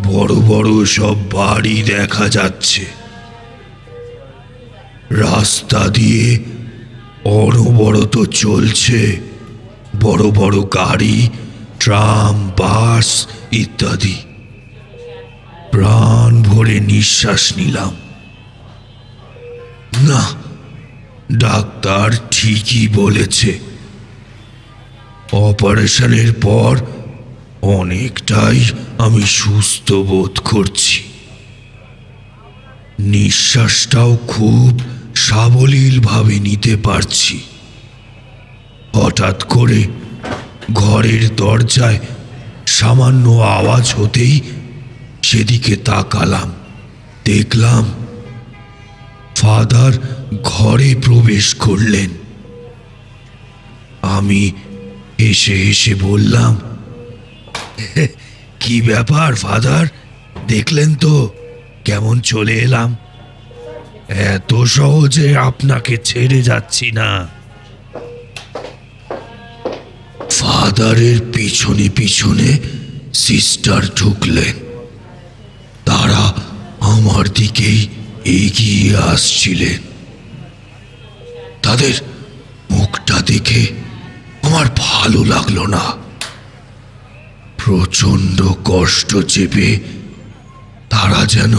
বড় বড় সব বাড়ি দেখা যাচ্ছে। রাস্তা দিয়ে অনবরত চলছে বড় বড় গাড়ি, ট্রাম, বাস ইত্যাদি। প্রাণ ভরে নিঃশ্বাস নিলাম। না, ডাক্তার ঠিকই বলেছে, অপারেশনের পর অনেকটাই আমি সুস্থ বোধ করছি। নিঃশ্বাসটাও খুব সাবলীলভাবে নিতে পারছি। হঠাৎ করে ঘরের দরজায় সামান্য আওয়াজ হতেই সেদিকে তাকালাম। দেখলাম ফাদার ঘরে প্রবেশ করলেন। আমি হেসে হেসে বললাম, কি ব্যাপার ফাদার, দেখলেন তো কেমন চলে এলাম? এত সহজে আপনাকে ছেড়ে যাচ্ছি না। ফাদারের পিছনে পিছনে সিস্টার ঢুকলেন। তারা আমার দিকেই এগিয়ে আসছিলেন। তাদের মুখটা দেখে আমার ভালো লাগলো না। প্রচন্ড কষ্ট চেপে তারা যেন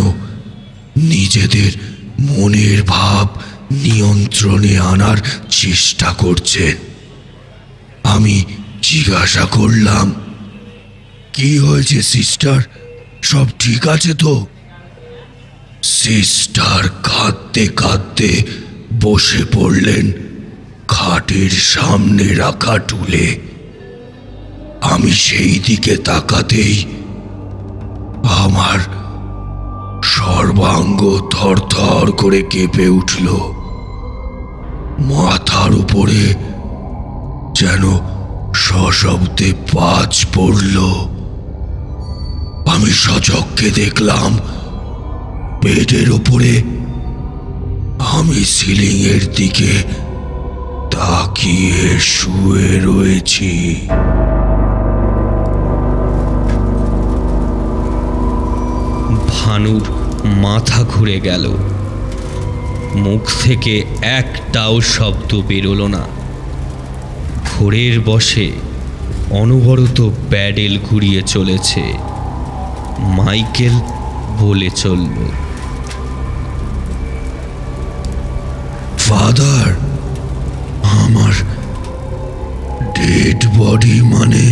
নিজেদের মনের ভাব নিয়ন্ত্রণে আনার চেষ্টা করছেন। আমি জিজ্ঞাসা করলাম, কি হয়েছে সিস্টার, সব ঠিক আছে তো? সিস্টার কাঁদতে কাঁদতে বসে পড়লেন খাটের সামনে রাখা টুলে। আমি সেই দিকে তাকাতেই আমার সর্বাঙ্গ থরথর করে কেঁপে উঠল। মাথার উপরে যেন সশব্দে বাজ পড়ল। আমি সচক্ষে দেখলাম বেডের উপরে আমি সিলিং এর দিকে তাকিয়ে শুয়ে রয়েছি। ভানুর মাথা ঘুরে গেল। মুখ থেকে একটাও শব্দ বেরোলো না। ঘোড়ের বসে অনবরত প্যাডেল ঘুরিয়ে চলেছে। মাইকেল বলে চলল, ফাদার, আমার ডেড বডি মানে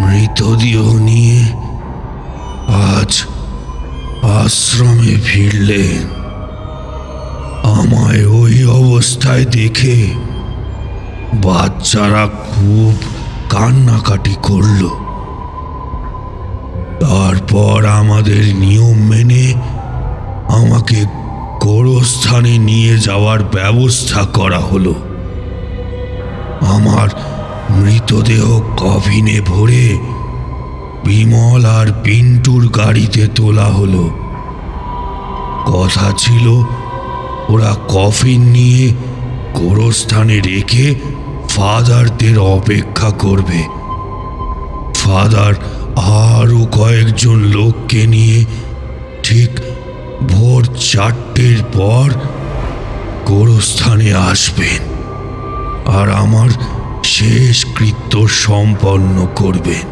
মৃতদেহ নিয়ে আজ আশ্রমে ফিরলেন। আমায় ওই অবস্থায় দেখে বাচ্চারা খুব কান্নাকাটি করল। তারপর আমাদের নিয়ম মেনে আমাকে গোরস্থানে নিয়ে যাওয়ার ব্যবস্থা করা হলো। আমার মৃতদেহ কফিনে ভরে বিমল আর পিন্টুর গাড়িতে তোলা হলো। কথা ছিল ওরা কফিন নিয়ে গোরস্থানে রেখে ফাদারদের অপেক্ষা করবে। ফাদার আরও কয়েকজন লোককে নিয়ে ঠিক ভোর 4টের পর গোরস্থানে আসবেন আর আমার শেষ কৃত্য সম্পন্ন করবেন।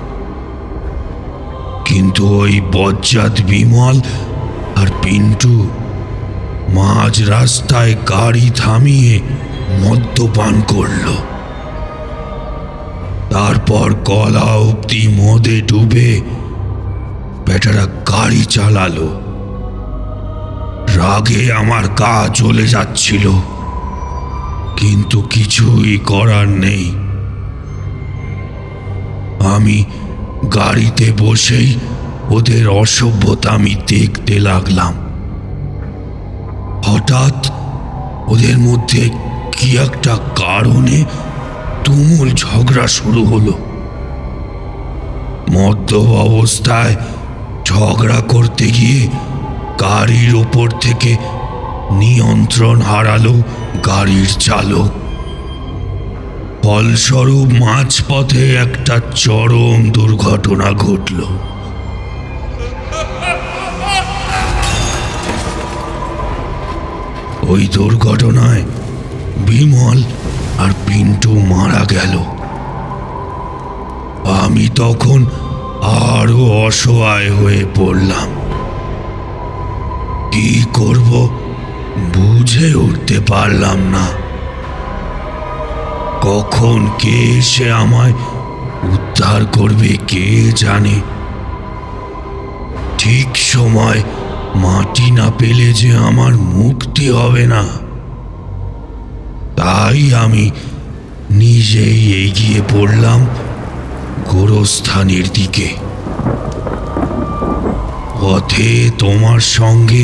কিন্তু ওই বজ্জাত বিমল আর পিন্টু মাঝ রাস্তায় গাড়ি থামিয়ে মদ্যপান করল। তারপর গলা অবধি মদে ডুবে বেটারা গাড়ি চালালো। রাগে আমার গা জ্বলে যাচ্ছিল, কিন্তু কিছুই করার নেই। আমি গাড়িতে বসেই ওদের অসভ্যতামি দেখতে লাগলাম। হঠাৎ ওদের মধ্যে কি একটা কারণে তুমুল ঝগড়া শুরু হলো। মদ্যপ অবস্থায় ঝগড়া করতে গিয়ে গাড়ির ওপর থেকে নিয়ন্ত্রণ হারালো গাড়ির চালক। ফলস্বরূপ মাঝপথে একটা চরম দুর্ঘটনা ঘটল। ওই দুর্ঘটনায় বিমল আর পিন্টু মারা গেল। আমি তখন আরো অসহায় হয়ে পড়লাম। কি করব বুঝে উঠতে পারলাম না। কখন কে এসে আমায় উদ্ধার করবে কে জানে। ঠিক সময় মাটি না পেলে যে আমার মুক্তি হবে না, তাই আমি নিজেই এগিয়ে পড়লাম গোরস্থানের দিকে। পথে তোমার সঙ্গে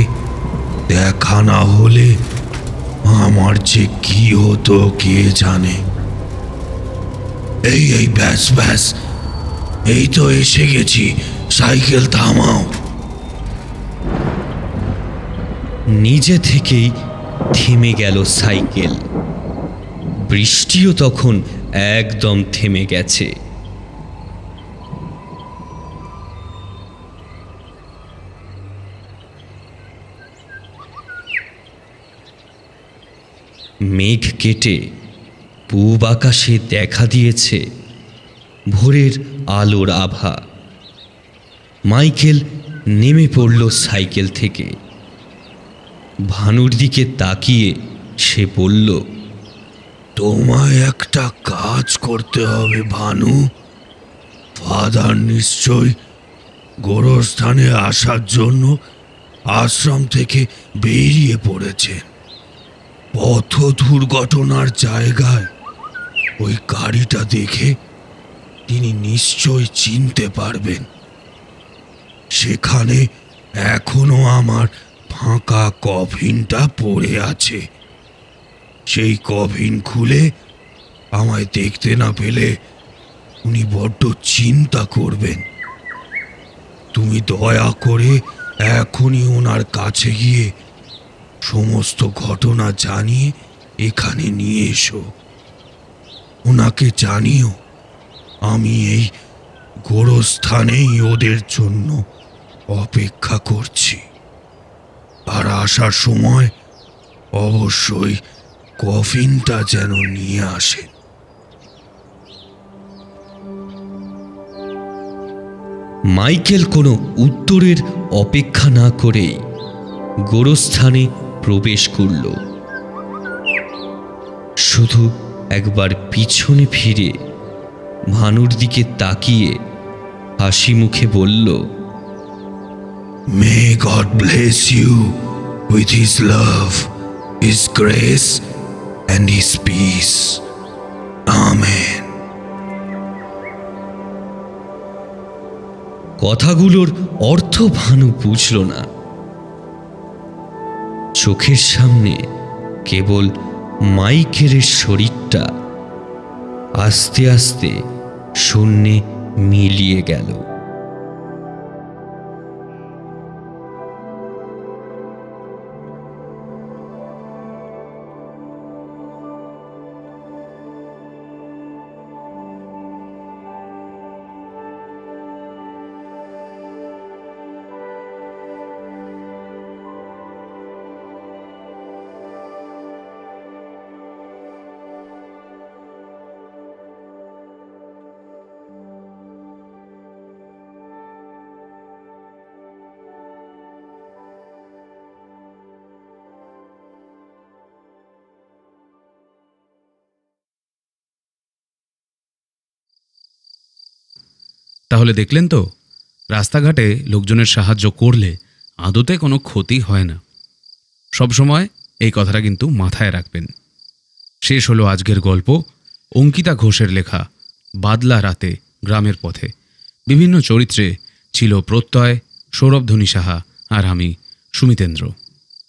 দেখা না হলে আমার যে কি হতো কে জানে। এই ব্যাস ব্যাস, এই তো এসে গেছি, সাইকেল থামাও। নিজে থেকেই থেমে গেল সাইকেল। বৃষ্টিও তখন একদম থেমে গেছে। মেঘ কেটে পূব আকাশে দেখা দিয়েছে ভোরের আলোর আভা। মাইকেল নেমে পড়ল সাইকেল থেকে। ভানুর দিকে তাকিয়ে সে বলল, তোমায় একটা কাজ করতে হবে ভানু। ফাদার নিশ্চয় গোরস্থানে আসার জন্য আশ্রম থেকে বেরিয়ে পড়েছেন। পথ দুর্ঘটনার জায়গায় ওই গাড়িটা দেখে তিনি নিশ্চয় চিনতে পারবেন। সেখানে এখনো আমার ফাঁকা কফিনটা পড়ে আছে। সেই কফিন খুলে আমায় দেখতে না পেলে উনি বড্ড চিন্তা করবেন। তুমি দয়া করে এখনই ওনার কাছে গিয়ে সমস্ত ঘটনা জানিয়ে এখানে নিয়ে এসো। ওনাকে জানিও আমি এই গোরস্থানেই ওদের জন্য অপেক্ষা করছি। আর আসার সময় অবশ্যই কফিনটা যেন নিয়ে আসেন। মাইকেল কোনো উত্তরের অপেক্ষা না করেই গোরস্থানে প্রবেশ করল। শুধু একবার পিছনে ফিরে ভানুর দিকে তাকিয়ে হাসি মুখে বলল, May God bless you with His love, His grace, and His peace. Amen. কথাগুলোর অর্থ ভানু বুঝল না। চোখের সামনে কেবল মাইকেলের শরীরটা আস্তে আস্তে শূন্যে মিলিয়ে গেল। তাহলে দেখলেন তো, রাস্তাঘাটে লোকজনের সাহায্য করলে আদতে কোনো ক্ষতি হয় না। সবসময় এই কথাটা কিন্তু মাথায় রাখবেন। শেষ হলো আজকের গল্প, অঙ্কিতা ঘোষের লেখা বাদলা রাতে গ্রামের পথে। বিভিন্ন চরিত্রে ছিল প্রত্যয়, সৌরভধ্বনি সাহা আর আমি সুমিতেন্দ্র।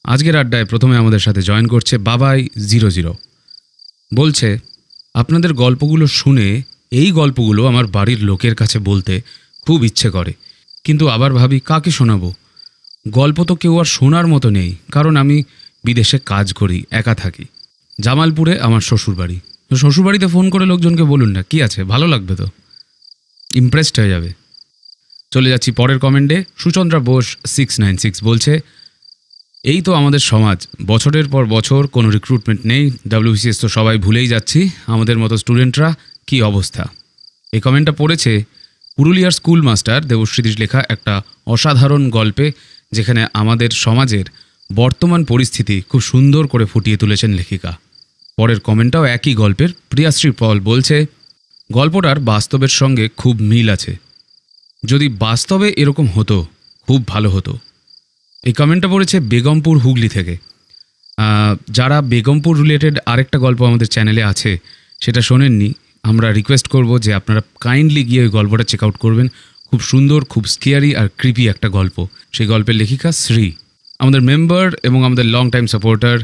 আজকের আড্ডায় প্রথমে আমাদের সাথে জয়েন করছে বাবাই 00। বলছে, আপনাদের গল্পগুলো শুনে এই গল্পগুলো আমার বাড়ির লোকের কাছে বলতে খুব ইচ্ছে করে, কিন্তু আবার ভাবি কাকে শোনাবো। গল্প তো কেউ আর শোনার মতো নেই, কারণ আমি বিদেশে কাজ করি, একা থাকি। জামালপুরে আমার শ্বশুরবাড়ি। তো শ্বশুরবাড়িতে ফোন করে লোকজনকে বলুন না, কি আছে, ভালো লাগবে তো, ইমপ্রেসড হয়ে যাবে। চলে যাচ্ছি পরের কমেন্টে। সুচন্দ্রা বোস 696 বলছে, এই তো আমাদের সমাজ, বছরের পর বছর কোনো রিক্রুটমেন্ট নেই, WBCS তো সবাই ভুলেই যাচ্ছি, আমাদের মতো স্টুডেন্টরা কি অবস্থা। এই কমেন্টটা পড়েছে পুরুলিয়ার স্কুল মাস্টার দেবশ্রীদির লেখা একটা অসাধারণ গল্পে, যেখানে আমাদের সমাজের বর্তমান পরিস্থিতি খুব সুন্দর করে ফুটিয়ে তুলেছেন লেখিকা। পরের কমেন্টটাও একই গল্পের। প্রিয়াশ্রী পল বলছে, গল্পটার বাস্তবের সঙ্গে খুব মিল আছে, যদি বাস্তবে এরকম হতো খুব ভালো হতো। এই কমেন্টটা পড়েছে বেগমপুর, হুগলি থেকে। যারা বেগমপুর রিলেটেড আরেকটা গল্প আমাদের চ্যানেলে আছে সেটা শোনেননি, আমরা রিকোয়েস্ট করব যে আপনারা কাইন্ডলি গিয়ে ওই গল্পটা চেক আউট করবেন। খুব সুন্দর, খুব স্কেয়ারি আর ক্রিপি একটা গল্প। সেই গল্পের লেখিকা শ্রী। আমাদের মেম্বার এবং আমাদের লং টাইম সাপোর্টার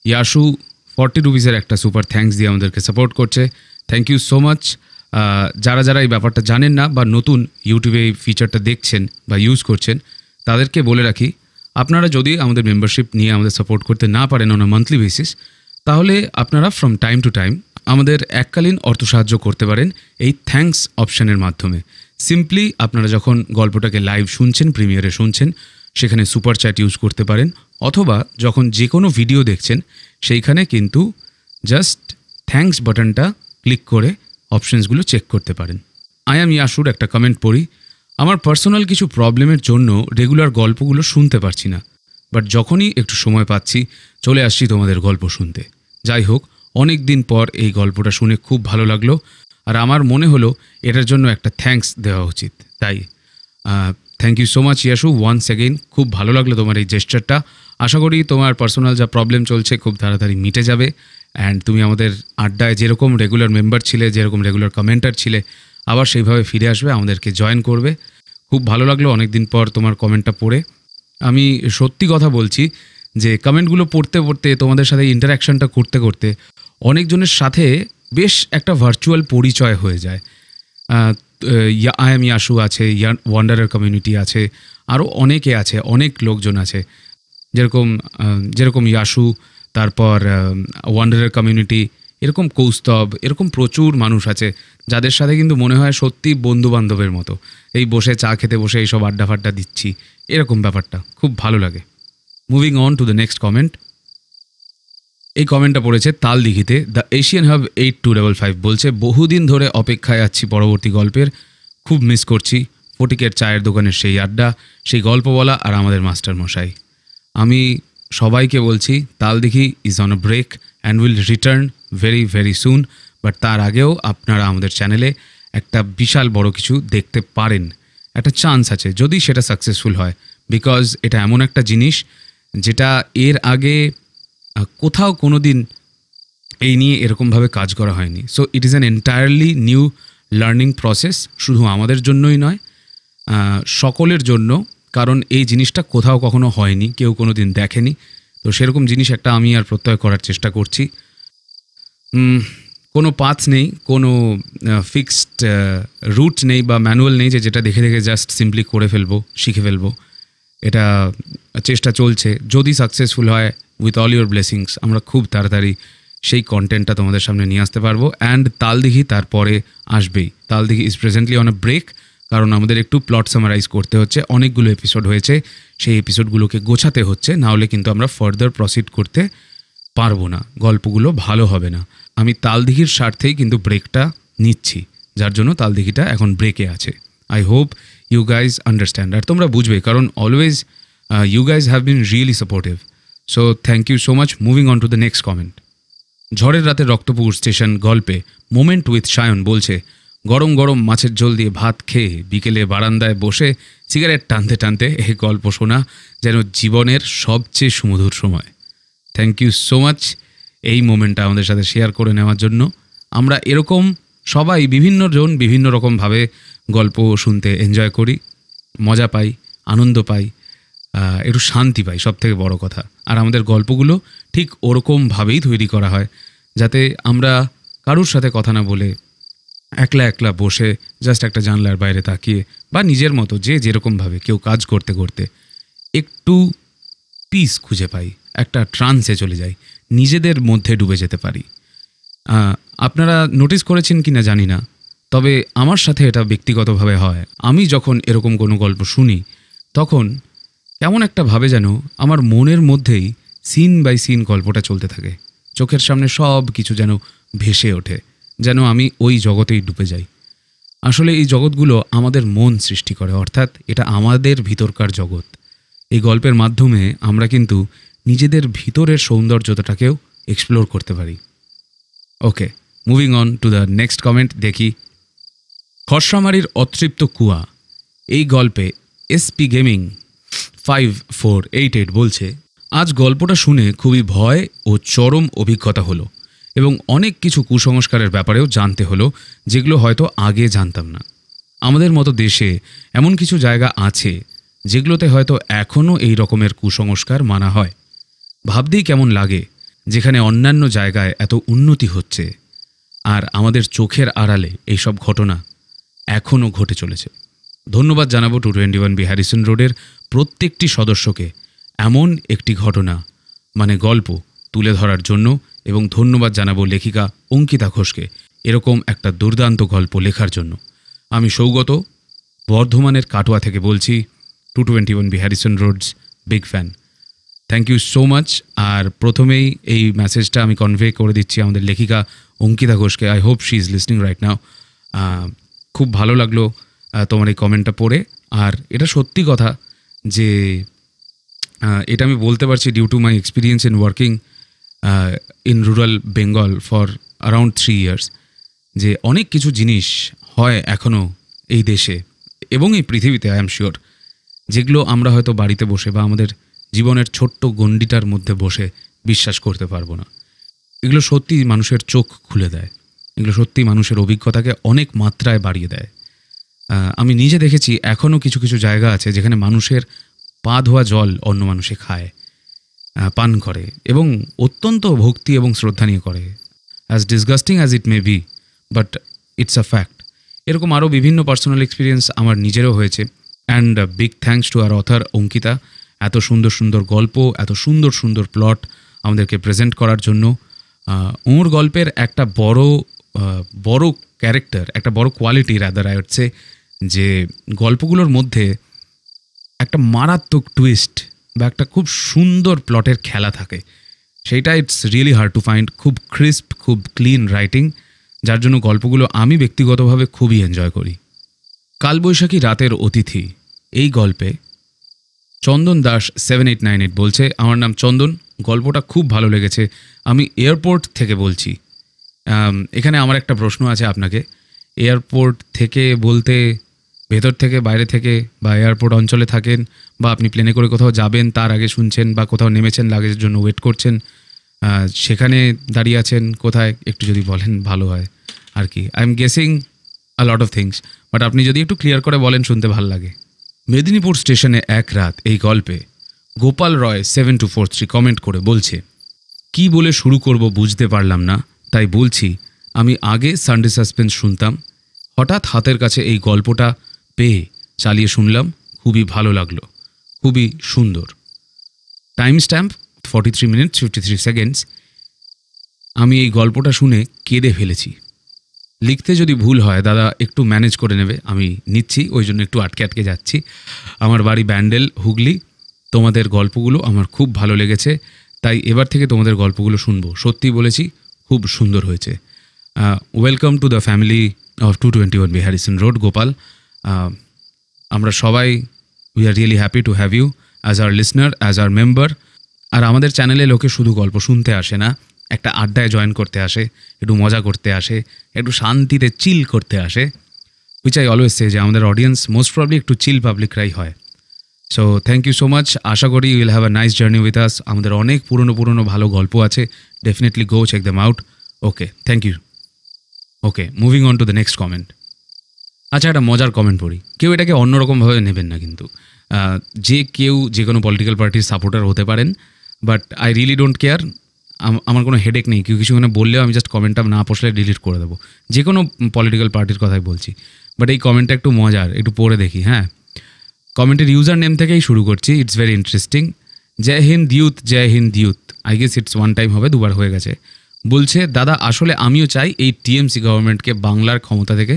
ইয়াশু 40 রুপিসের একটা সুপার থ্যাঙ্কস দিয়ে আমাদেরকে সাপোর্ট করছে। Thank you so much. যারা যারা এই ব্যাপারটা জানেন না বা নতুন ইউটিউবে এই ফিচারটা দেখছেন বা ইউজ করছেন, তাদেরকে বলে রাখি, আপনারা যদি আমাদের মেম্বারশিপ নিয়ে আমাদের সাপোর্ট করতে না পারেন অন আ মান্থলি বেসিস, তাহলে আপনারা ফ্রম টাইম টু টাইম আমাদের এককালীন অর্থ সাহায্য করতে পারেন এই থ্যাঙ্কস অপশানের মাধ্যমে। সিম্পলি আপনারা যখন গল্পটাকে লাইভ শুনছেন, প্রিমিয়ারে শুনছেন, সেখানে সুপার চ্যাট ইউজ করতে পারেন, অথবা যখন যে কোনো ভিডিও দেখছেন সেইখানে কিন্তু জাস্ট থ্যাঙ্কস বাটনটা ক্লিক করে অপশানসগুলো চেক করতে পারেন। আই অ্যাম ইয়াশুর একটা কমেন্ট পড়ি, আমার পার্সোনাল কিছু প্রবলেমের জন্য রেগুলার গল্পগুলো শুনতে পারছি না, বাট যখনই একটু সময় পাচ্ছি চলে আসছি তোমাদের গল্প শুনতে। যাই হোক, অনেক দিন পর এই গল্পটা শুনে খুব ভালো লাগলো, আর আমার মনে হলো এটার জন্য একটা থ্যাঙ্কস দেওয়া উচিত। তাই thank you so much Yashu, once again. খুব ভালো লাগলো তোমার এই জেস্টারটা। আশা করি তোমার পার্সোনাল যা প্রবলেম চলছে খুব তাড়াতাড়ি মিটে যাবে, অ্যান্ড তুমি আমাদের আড্ডায় যেরকম রেগুলার মেম্বার ছিলে, যেরকম রেগুলার কমেন্টার ছিলে, আবার সেইভাবে ফিরে আসবে, আমাদেরকে জয়েন করবে। খুব ভালো লাগলো অনেক দিন পর তোমার কমেন্টটা পড়ে। আমি সত্যি কথা বলছি যে কমেন্টগুলো পড়তে পড়তে, তোমাদের সাথে ইন্টারাকশনটা করতে করতে অনেকজনের সাথে বেশ একটা ভার্চুয়াল পরিচয় হয়ে যায়। আই এম ইয়াশু আছে, ওয়ান্ডারের কমিউনিটি আছে, আরও অনেকে আছে, অনেক লোকজন আছে, যেরকম ইয়াশু, তারপর ওয়ান্ডারের কমিউনিটি, এরকম কৌস্তব, এরকম প্রচুর মানুষ আছে যাদের সাথে কিন্তু মনে হয় সত্যি বন্ধু বান্ধবের মতো এই বসে চা খেতে বসে এইসব আড্ডা ফাড্ডা দিচ্ছি, এরকম ব্যাপারটা খুব ভালো লাগে। Moving on to the next comment. এই কমেন্টটা পড়েছে তালদিঘিতে দ্য এশিয়ান হাব 8255, বলছে বহুদিন ধরে অপেক্ষায় আছি পরবর্তী গল্পের, খুব মিস করছি ফটিকের চায়ের দোকানের সেই আড্ডা, সেই গল্প বলা আর আমাদের মাস্টার মশাই। আমি সবাইকে বলছি Taldighi is on a break and will return very very soon, but তার আগেও আপনারা আমাদের চ্যানেলে একটা বিশাল বড় কিছু দেখতে পারেন, একটা চান্স আছে যদি সেটা সাকসেসফুল হয়, বিকজ এটা এমন একটা জিনিস যেটা এর আগে কোথাও কোনো দিন এই নিয়ে এরকমভাবে কাজ করা হয়নি। So it is an entirely new learning process, শুধু আমাদের জন্যই নয়, সকলের জন্য, কারণ এই জিনিসটা কোথাও কখনো হয়নি, কেউ কোনো দিন দেখেনি। তো সেরকম জিনিস একটা আমি আর প্রত্যয় করার চেষ্টা করছি। কোনো পাথ নেই, কোনো ফিক্সড রুট নেই বা ম্যানুয়াল নেই যে যেটা দেখে দেখে জাস্ট সিম্পলি করে ফেলবো, শিখে ফেলবো। এটা চেষ্টা চলছে, যদি সাকসেসফুল হয় উইথ অল ইউর ব্লেসিংস আমরা খুব তাড়াতাড়ি সেই কন্টেন্টটা তোমাদের সামনে নিয়ে আসতে পারবো। অ্যান্ড তালদিঘি তারপরে আসবেই। Taldighi is presently on a break, কারণ আমাদের একটু প্লট সামারাইজ করতে হচ্ছে, অনেকগুলো এপিসোড হয়েছে, সেই এপিসোডগুলোকে গোছাতে হচ্ছে, নাহলে কিন্তু আমরা ফার্দার প্রসিড করতে পারবো না, গল্পগুলো ভালো হবে না। আমি তালদিঘির স্বার্থেই কিন্তু ব্রেকটা নিচ্ছি, যার জন্য তালদিঘিটা এখন ব্রেকে আছে। I hope you guys understand, আর তোমরা বুঝবে, কারণ always you guys have been really supportive. So thank you so much. Moving on to the next comment. ঝড়ের রাতে রক্তপুকুর স্টেশন গল্পে মোমেন্ট উইথ সায়ন বলছে, গরম গরম মাছের ঝোল দিয়ে ভাত খেয়ে বিকেলে বারান্দায় বসে সিগারেট টানতে টানতে এই গল্প শোনা যেন জীবনের সবচেয়ে সুমধুর সময়। থ্যাংক ইউ সো মাচ এই মোমেন্টটা আমাদের সাথে শেয়ার করে নেওয়ার জন্য। আমরা এরকম সবাই বিভিন্ন জন বিভিন্ন রকমভাবে গল্প শুনতে এনজয় করি, মজা পাই, আনন্দ পাই, একটু শান্তি পাই, সব থেকে বড় কথা। আর আমাদের গল্পগুলো ঠিক ওরকমভাবেই তৈরি করা হয়, যাতে আমরা কারুর সাথে কথা না বলে একলা একলা বসে জাস্ট একটা জানলার বাইরে তাকিয়ে বা নিজের মতো যে যেরকমভাবে কেউ কাজ করতে করতে একটু পিস খুঁজে পাই, একটা ট্রান্সে চলে যাই, নিজেদের মধ্যে ডুবে যেতে পারি। আপনারা নোটিস করেছেন কি না জানি না, তবে আমার সাথে এটা ব্যক্তিগতভাবে হয়। আমি যখন এরকম কোনো গল্প শুনি তখন কেমন একটা ভাবে যেন আমার মনের মধ্যেই সিন বাই সিন গল্পটা চলতে থাকে, চোখের সামনে সব কিছু যেন ভেসে ওঠে, যেন আমি ওই জগতেই ডুবে যাই। আসলে এই জগৎগুলো আমাদের মন সৃষ্টি করে, অর্থাৎ এটা আমাদের ভিতরকার জগৎ। এই গল্পের মাধ্যমে আমরা কিন্তু নিজেদের ভিতরের সৌন্দর্যতাটাকেও এক্সপ্লোর করতে পারি। Okay, moving on to the next comment. দেখি, খসড়ামারির অতৃপ্ত কুয়া এই গল্পে এসপি গেমিং 5488 বলছে, আজ গল্পটা শুনে খুবই ভয় ও চরম অভিজ্ঞতা হলো এবং অনেক কিছু কুসংস্কারের ব্যাপারেও জানতে হলো, যেগুলো হয়তো আগে জানতাম না। আমাদের মতো দেশে এমন কিছু জায়গা আছে যেগুলোতে হয়তো এখনও এই রকমের কুসংস্কার মানা হয়। ভাবতেই কেমন লাগে, যেখানে অন্যান্য জায়গায় এত উন্নতি হচ্ছে আর আমাদের চোখের আড়ালে এইসব ঘটনা এখনও ঘটে চলেছে। ধন্যবাদ জানাবো 221B হ্যারিসন রোডের প্রত্যেকটি সদস্যকে এমন একটি ঘটনা মানে গল্প তুলে ধরার জন্য, এবং ধন্যবাদ জানাবো লেখিকা অঙ্কিতা ঘোষকে এরকম একটা দুর্দান্ত গল্প লেখার জন্য। আমি সৌগত, বর্ধমানের কাটোয়া থেকে বলছি, 221B Harrison roads big fan. Thank you so much. আর প্রথমেই এই মেসেজটা আমি কনভে করে দিচ্ছি আমাদের লেখিকা অঙ্কিতা ঘোষকে। I hope she is listening right now. খুব ভালো লাগলো তোমার এই কমেন্টটা পড়ে। আর এটা সত্যি কথা যে এটা আমি বলতে পারছি due to my experience in working in rural Bengal for around 3 years, যে অনেক কিছু জিনিস হয় এখনও এই দেশে এবং এই পৃথিবীতে, আই এম শিওর, যেগুলো আমরা হয়তো বাড়িতে বসে বা আমাদের জীবনের ছোট্ট গণ্ডিটার মধ্যে বসে বিশ্বাস করতে পারবো না। এগুলো সত্যি মানুষের চোখ খুলে দেয়, এগুলো সত্যি মানুষের অভিজ্ঞতাকে অনেক মাত্রায় বাড়িয়ে দেয়। আমি নিজে দেখেছি এখনও কিছু কিছু জায়গা আছে যেখানে মানুষের পা ধোয়া জল অন্য মানুষে খায়, পান করে এবং অত্যন্ত ভক্তি এবং শ্রদ্ধা নিয়ে করে। As disgusting as it may be, but it's a fact. এরকম আরও বিভিন্ন পার্সোনাল এক্সপিরিয়েন্স আমার নিজেরও হয়েছে। And big thanks to our author Ankita, এত সুন্দর সুন্দর গল্প, এত সুন্দর সুন্দর প্লট আমাদেরকে প্রেজেন্ট করার জন্য। ওর গল্পের একটা বড় ক্যারেক্টার, একটা বড় কোয়ালিটি রাদার আই হচ্ছে যে গল্পগুলোর মধ্যে একটা মারাত্মক টুইস্ট বা একটা খুব সুন্দর প্লটের খেলা থাকে। সেইটা it's really hard to find. খুব ক্রিস্প, খুব ক্লিন রাইটিং, যার জন্য গল্পগুলো আমি ব্যক্তিগতভাবে খুবই এনজয় করি। কালবৈশাখী রাতের অতিথি এই গল্পে চন্দন দাস 7898 বলছে, আমার নাম চন্দন, গল্পটা খুব ভালো লেগেছে, আমি এয়ারপোর্ট থেকে বলছি। এখানে আমার একটা প্রশ্ন আছে আপনাকে। এয়ারপোর্ট থেকে বলতে ভেতর থেকে, বাইরে থেকে, বা এয়ারপোর্ট অঞ্চলে থাকেন, বা আপনি প্লেনে করে কোথাও যাবেন তার আগে শুনছেন, বা কোথাও নেমেছেন লাগেজের জন্য ওয়েট করছেন, সেখানে দাঁড়িয়ে আছেন কোথায়, একটু যদি বলেন ভালো হয় আর কি। I am guessing a lot of things, but আপনি যদি একটু ক্লিয়ার করে বলেন শুনতে ভালো লাগে। মেদিনীপুর স্টেশনে এক রাত এই গল্পে গোপাল রয় 7243 কমেন্ট করে বলছে, কি বলে শুরু করব বুঝতে পারলাম না, তাই বলছি আমি আগে সানডে সাসপেন্স শুনতাম, হঠাৎ হাতের কাছে এই গল্পটা পেয়ে চালিয়ে শুনলাম, খুবই ভালো লাগলো, খুবই সুন্দর। Time stamp 43 minutes 53 seconds। আমি এই গল্পটা শুনে কেঁদে ফেলেছি। লিখতে যদি ভুল হয় দাদা একটু ম্যানেজ করে নেবে, আমি নিচ্ছি, ওই জন্য একটু আটকে আটকে যাচ্ছি। আমার বাড়ি ব্যান্ডেল, হুগলি। তোমাদের গল্পগুলো আমার খুব ভালো লেগেছে, তাই এবার থেকে তোমাদের গল্পগুলো শুনবো। সত্যি বলেছি, খুব সুন্দর হয়েছে। Welcome to the family of 221 B Harrison road, Gopal. আমরা সবাই we are really happy to have you as our listener, as our member. আর আমাদের চ্যানেলে লোকে শুধু গল্প শুনতে আসে না, একটা আড্ডায় জয়েন করতে আসে, একটু মজা করতে আসে, একটু শান্তিতে চিল করতে আসে। উইচ আই অলওয়েজ সে যে আমাদের অডিয়েন্স মোস্ট প্রবলি একটু চিল পাবলিকরাই হয়। So thank you so much. আশা করি you will have a nice journey with us. আমাদের অনেক পুরনো ভালো গল্প আছে, definitely go check them out. Okay, thank you. Okay, moving on to the next comment. আচ্ছা, একটা মজার কমেন্ট পড়ি, কেউ এটাকে অন্যরকমভাবে নেবেন না কিন্তু। যে কেউ যে কোনো পলিটিক্যাল পার্টির সাপোর্টার হতে পারেন, but I really don't care. আমার কোনো হেডেক নেই, কেউ কিছু বললেও আমি জাস্ট কমেন্টটা না পড়লে ডিলিট করে দেবো, যে কোনো পলিটিক্যাল পার্টির কথাই বলছি। বাট এই কমেন্টটা একটু মজার, একটু পড়ে দেখি। হ্যাঁ, কমেন্টের ইউজার নেম থেকেই শুরু করছি, it's very interesting. Jai Hind youth, Jai Hind youth, I guess it's one time হবে, দুবার হয়ে গেছে। বলছে, দাদা আসলে আমিও চাই এই টিএমসি গভর্নমেন্টকে বাংলার ক্ষমতা থেকে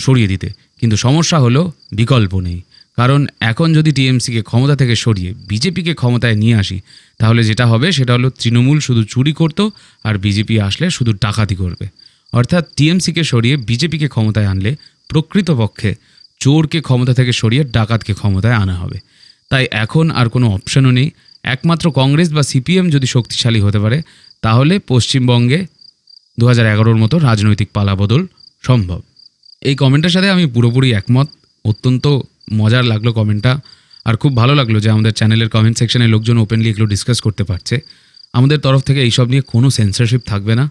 সরিয়ে দিতে, কিন্তু সমস্যা হলো বিকল্প নেই। কারণ এখন যদি টিএমসিকে ক্ষমতা থেকে সরিয়ে বিজেপিকে ক্ষমতায় নিয়ে আসি, তাহলে যেটা হবে সেটা হলো তৃণমূল শুধু চুরি করতো আর বিজেপি আসলে শুধু ডাকাতি করবে। অর্থাৎ টিএমসিকে সরিয়ে বিজেপিকে ক্ষমতায় আনলে প্রকৃতপক্ষে চোরকে ক্ষমতা থেকে সরিয়ে ডাকাতকে ক্ষমতায় আনা হবে। তাই এখন আর কোনো অপশনও নেই, একমাত্র কংগ্রেস বা সিপিএম যদি শক্তিশালী হতে পারে তাহলে পশ্চিমবঙ্গে 2011-র মতো রাজনৈতিক পালাবদল সম্ভব। এই কমেন্টের সাথে আমি পুরোপুরি একমত। অত্যন্ত মজার লাগলো কমেন্টটা, আর খুব ভালো লাগলো যে আমাদের চ্যানেলের কমেন্ট সেকশনে লোকজন ওপেনলি এগুলো ডিসকাস করতে পারছে। আমাদের তরফ থেকে এইসব নিয়ে কোনো সেন্সরশিপ থাকবে না।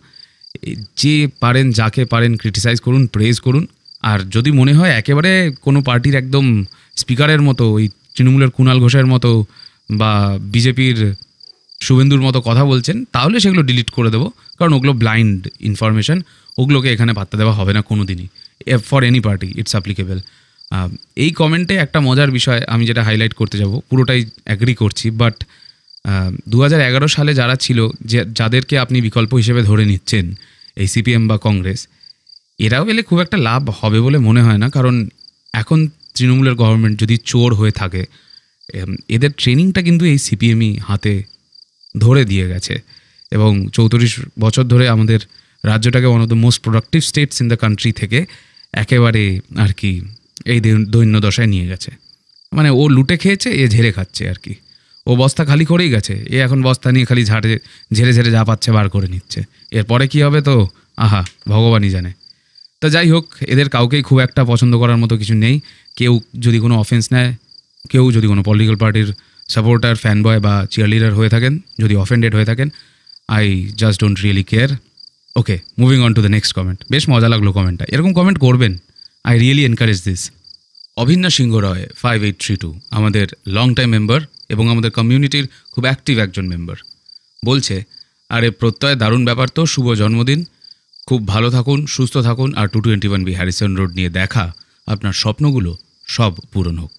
যে পারেন, যাকে পারেন ক্রিটিসাইজ করুন, প্রেজ করুন। আর যদি মনে হয় একেবারে কোনো পার্টির একদম স্পিকারের মতো, ওই তৃণমূলের কুণাল ঘোষের মতো বা বিজেপির শুভেন্দুর মতো কথা বলছেন, তাহলে সেগুলো ডিলিট করে দেবো, কারণ ওগুলো ব্লাইন্ড ইনফরমেশন, ওগুলোকে এখানে পাত্তা দেওয়া হবে না কোনো দিনই, for any party it's applicable. এই কমেন্টে একটা মজার বিষয় আমি যেটা হাইলাইট করতে যাব, পুরোটাই অ্যাগ্রি করছি, বাট 2011 সালে যারা ছিল, যাদেরকে আপনি বিকল্প হিসেবে ধরে নিচ্ছেন, এই সিপিএম বা কংগ্রেস, এরাও এলে খুব একটা লাভ হবে বলে মনে হয় না। কারণ এখন তৃণমূলের গভর্নমেন্ট যদি চোর হয়ে থাকে, এদের ট্রেনিংটা কিন্তু এই সিপিএমই হাতে ধরে দিয়ে গেছে, এবং 34 বছর ধরে আমাদের রাজ্যটাকে one of the most productive states in the country থেকে একেবারে আর কি এই দৈন্য দশায় নিয়ে গেছে। মানে ও লুটে খেয়েছে, এ ঝেড়ে খাচ্ছে আর কি। ও বস্তা খালি করেই গেছে, এ এখন বস্তা নিয়ে খালি ঝেড়ে ঝেড়ে যা পাচ্ছে বার করে নিচ্ছে। এরপরে কি হবে তো আহা ভগবানই জানে। তা যাই হোক, এদের কাউকেই খুব একটা পছন্দ করার মতো কিছু নেই। কেউ যদি কোনো অফেন্স নেয়, কেউ যদি কোনো পলিটিক্যাল পার্টির সাপোর্টার, ফ্যান বয় বা চিয়ারলিডার হয়ে থাকেন, যদি অফেন্ডেড হয়ে থাকেন, I just don't really care. Okay, moving on to the next comment. বেশ মজা লাগলো কমেন্টটা, এরকম কমেন্ট করবেন, আই রিয়েলি এনকারেজ দিস। অভিন্না সিংহ রয় 5832 আমাদের লং টাইম মেম্বার এবং আমাদের কমিউনিটির খুব অ্যাক্টিভ একজন মেম্বার, বলছে, আরে প্রত্যয় দারুণ ব্যাপার তো, শুভ জন্মদিন, খুব ভালো থাকুন, সুস্থ থাকুন, আর 221B হ্যারিসন রোড নিয়ে দেখা আপনার স্বপ্নগুলো সব পূরণ হোক।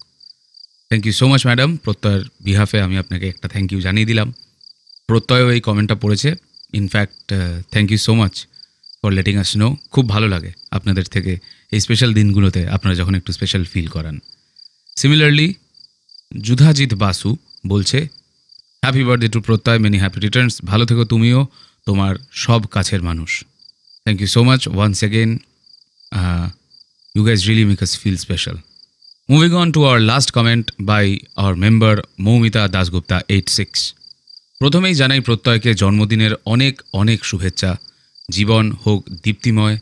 Thank you so much madam. প্রত্যয়ের বিহাফে আমি আপনাকে একটা থ্যাংক ইউ জানিয়ে দিলাম। প্রত্যয়ও এই কমেন্টটা পড়েছে। In fact thank you so much for letting us know. খুব ভালো লাগে আপনাদের থেকে এই স্পেশাল দিনগুলোতে আপনারা যখন একটু স্পেশাল ফিল করান। সিমিলারলি যুধাজিৎ বাসু বলছে, happy birthday to Pratyay, many happy returns, ভালো থেকো তুমিও, তোমার সব কাছের মানুষ। Thank you so much once again, you guys really make us feel special. Moving on to our last comment by our member Moumita Dasgupta 86। প্রথমেই জানাই প্রত্যয়কে জন্মদিনের অনেক অনেক শুভেচ্ছা, জীবন হোক দীপ্তিময়,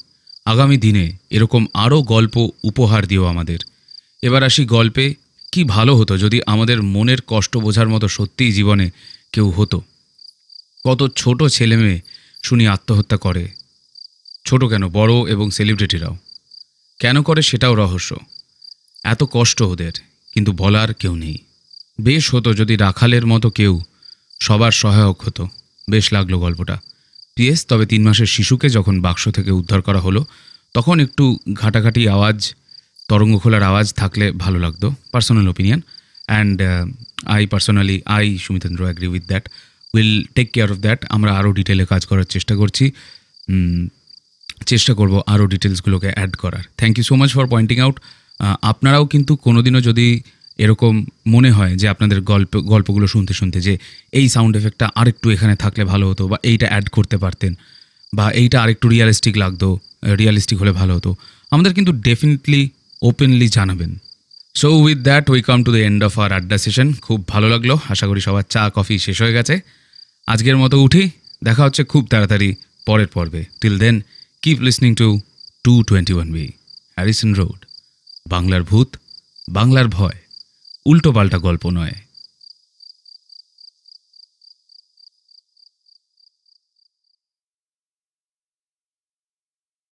আগামী দিনে এরকম আরও গল্প উপহার দিও আমাদের। এবার আসি গল্পে। কি ভালো হতো যদি আমাদের মনের কষ্ট বোঝার মতো সত্যিই জীবনে কেউ হতো। কত ছোট ছেলে মেয়ে শুনি আত্মহত্যা করে, ছোট কেন, বড় এবং সেলিব্রিটিরাও। কেন করে সেটাও রহস্য। এত কষ্ট ওদের, কিন্তু বলার কেউ নেই। বেশ হতো যদি রাখালের মতো কেউ সবার সহায়ক হতো। বেশ লাগলো গল্পটা। পিএস, তবে 3 মাসের শিশুকে যখন বাক্স থেকে উদ্ধার করা হলো তখন একটু ঘাটাঘাটি আওয়াজ, তরঙ্গ খোলার আওয়াজ থাকলে ভালো লাগতো। Personal opinion, and I Sumitendra agree with that. Will take care of that. আমরা আরও ডিটেলে কাজ করার চেষ্টা করছি, চেষ্টা করব আরও ডিটেলসগুলোকে অ্যাড করার। Thank you so much for pointing out. আপনারাও কিন্তু কোনোদিনও যদি এরকম মনে হয় যে আপনাদের গল্পগুলো শুনতে শুনতে যে এই সাউন্ড এফেক্টটা আরেকটু এখানে থাকলে ভালো হতো, বা এইটা অ্যাড করতে পারতেন, বা এইটা আরেকটু রিয়ালিস্টিক হলে ভালো হতো, আমাদের কিন্তু ডেফিনেটলি ওপেনলি জানাবেন। So with that we come to the end of our adda session. খুব ভালো লাগলো, আশা করি সবার চা কফি শেষ হয়ে গেছে। আজকের মতো উঠি, দেখা হচ্ছে খুব তাড়াতাড়ি পরের পর্বে। Till then keep listening to 221B Harrison road. বাংলার ভূত, বাংলার ভয়, উল্টো পাল্টা গল্প নয়।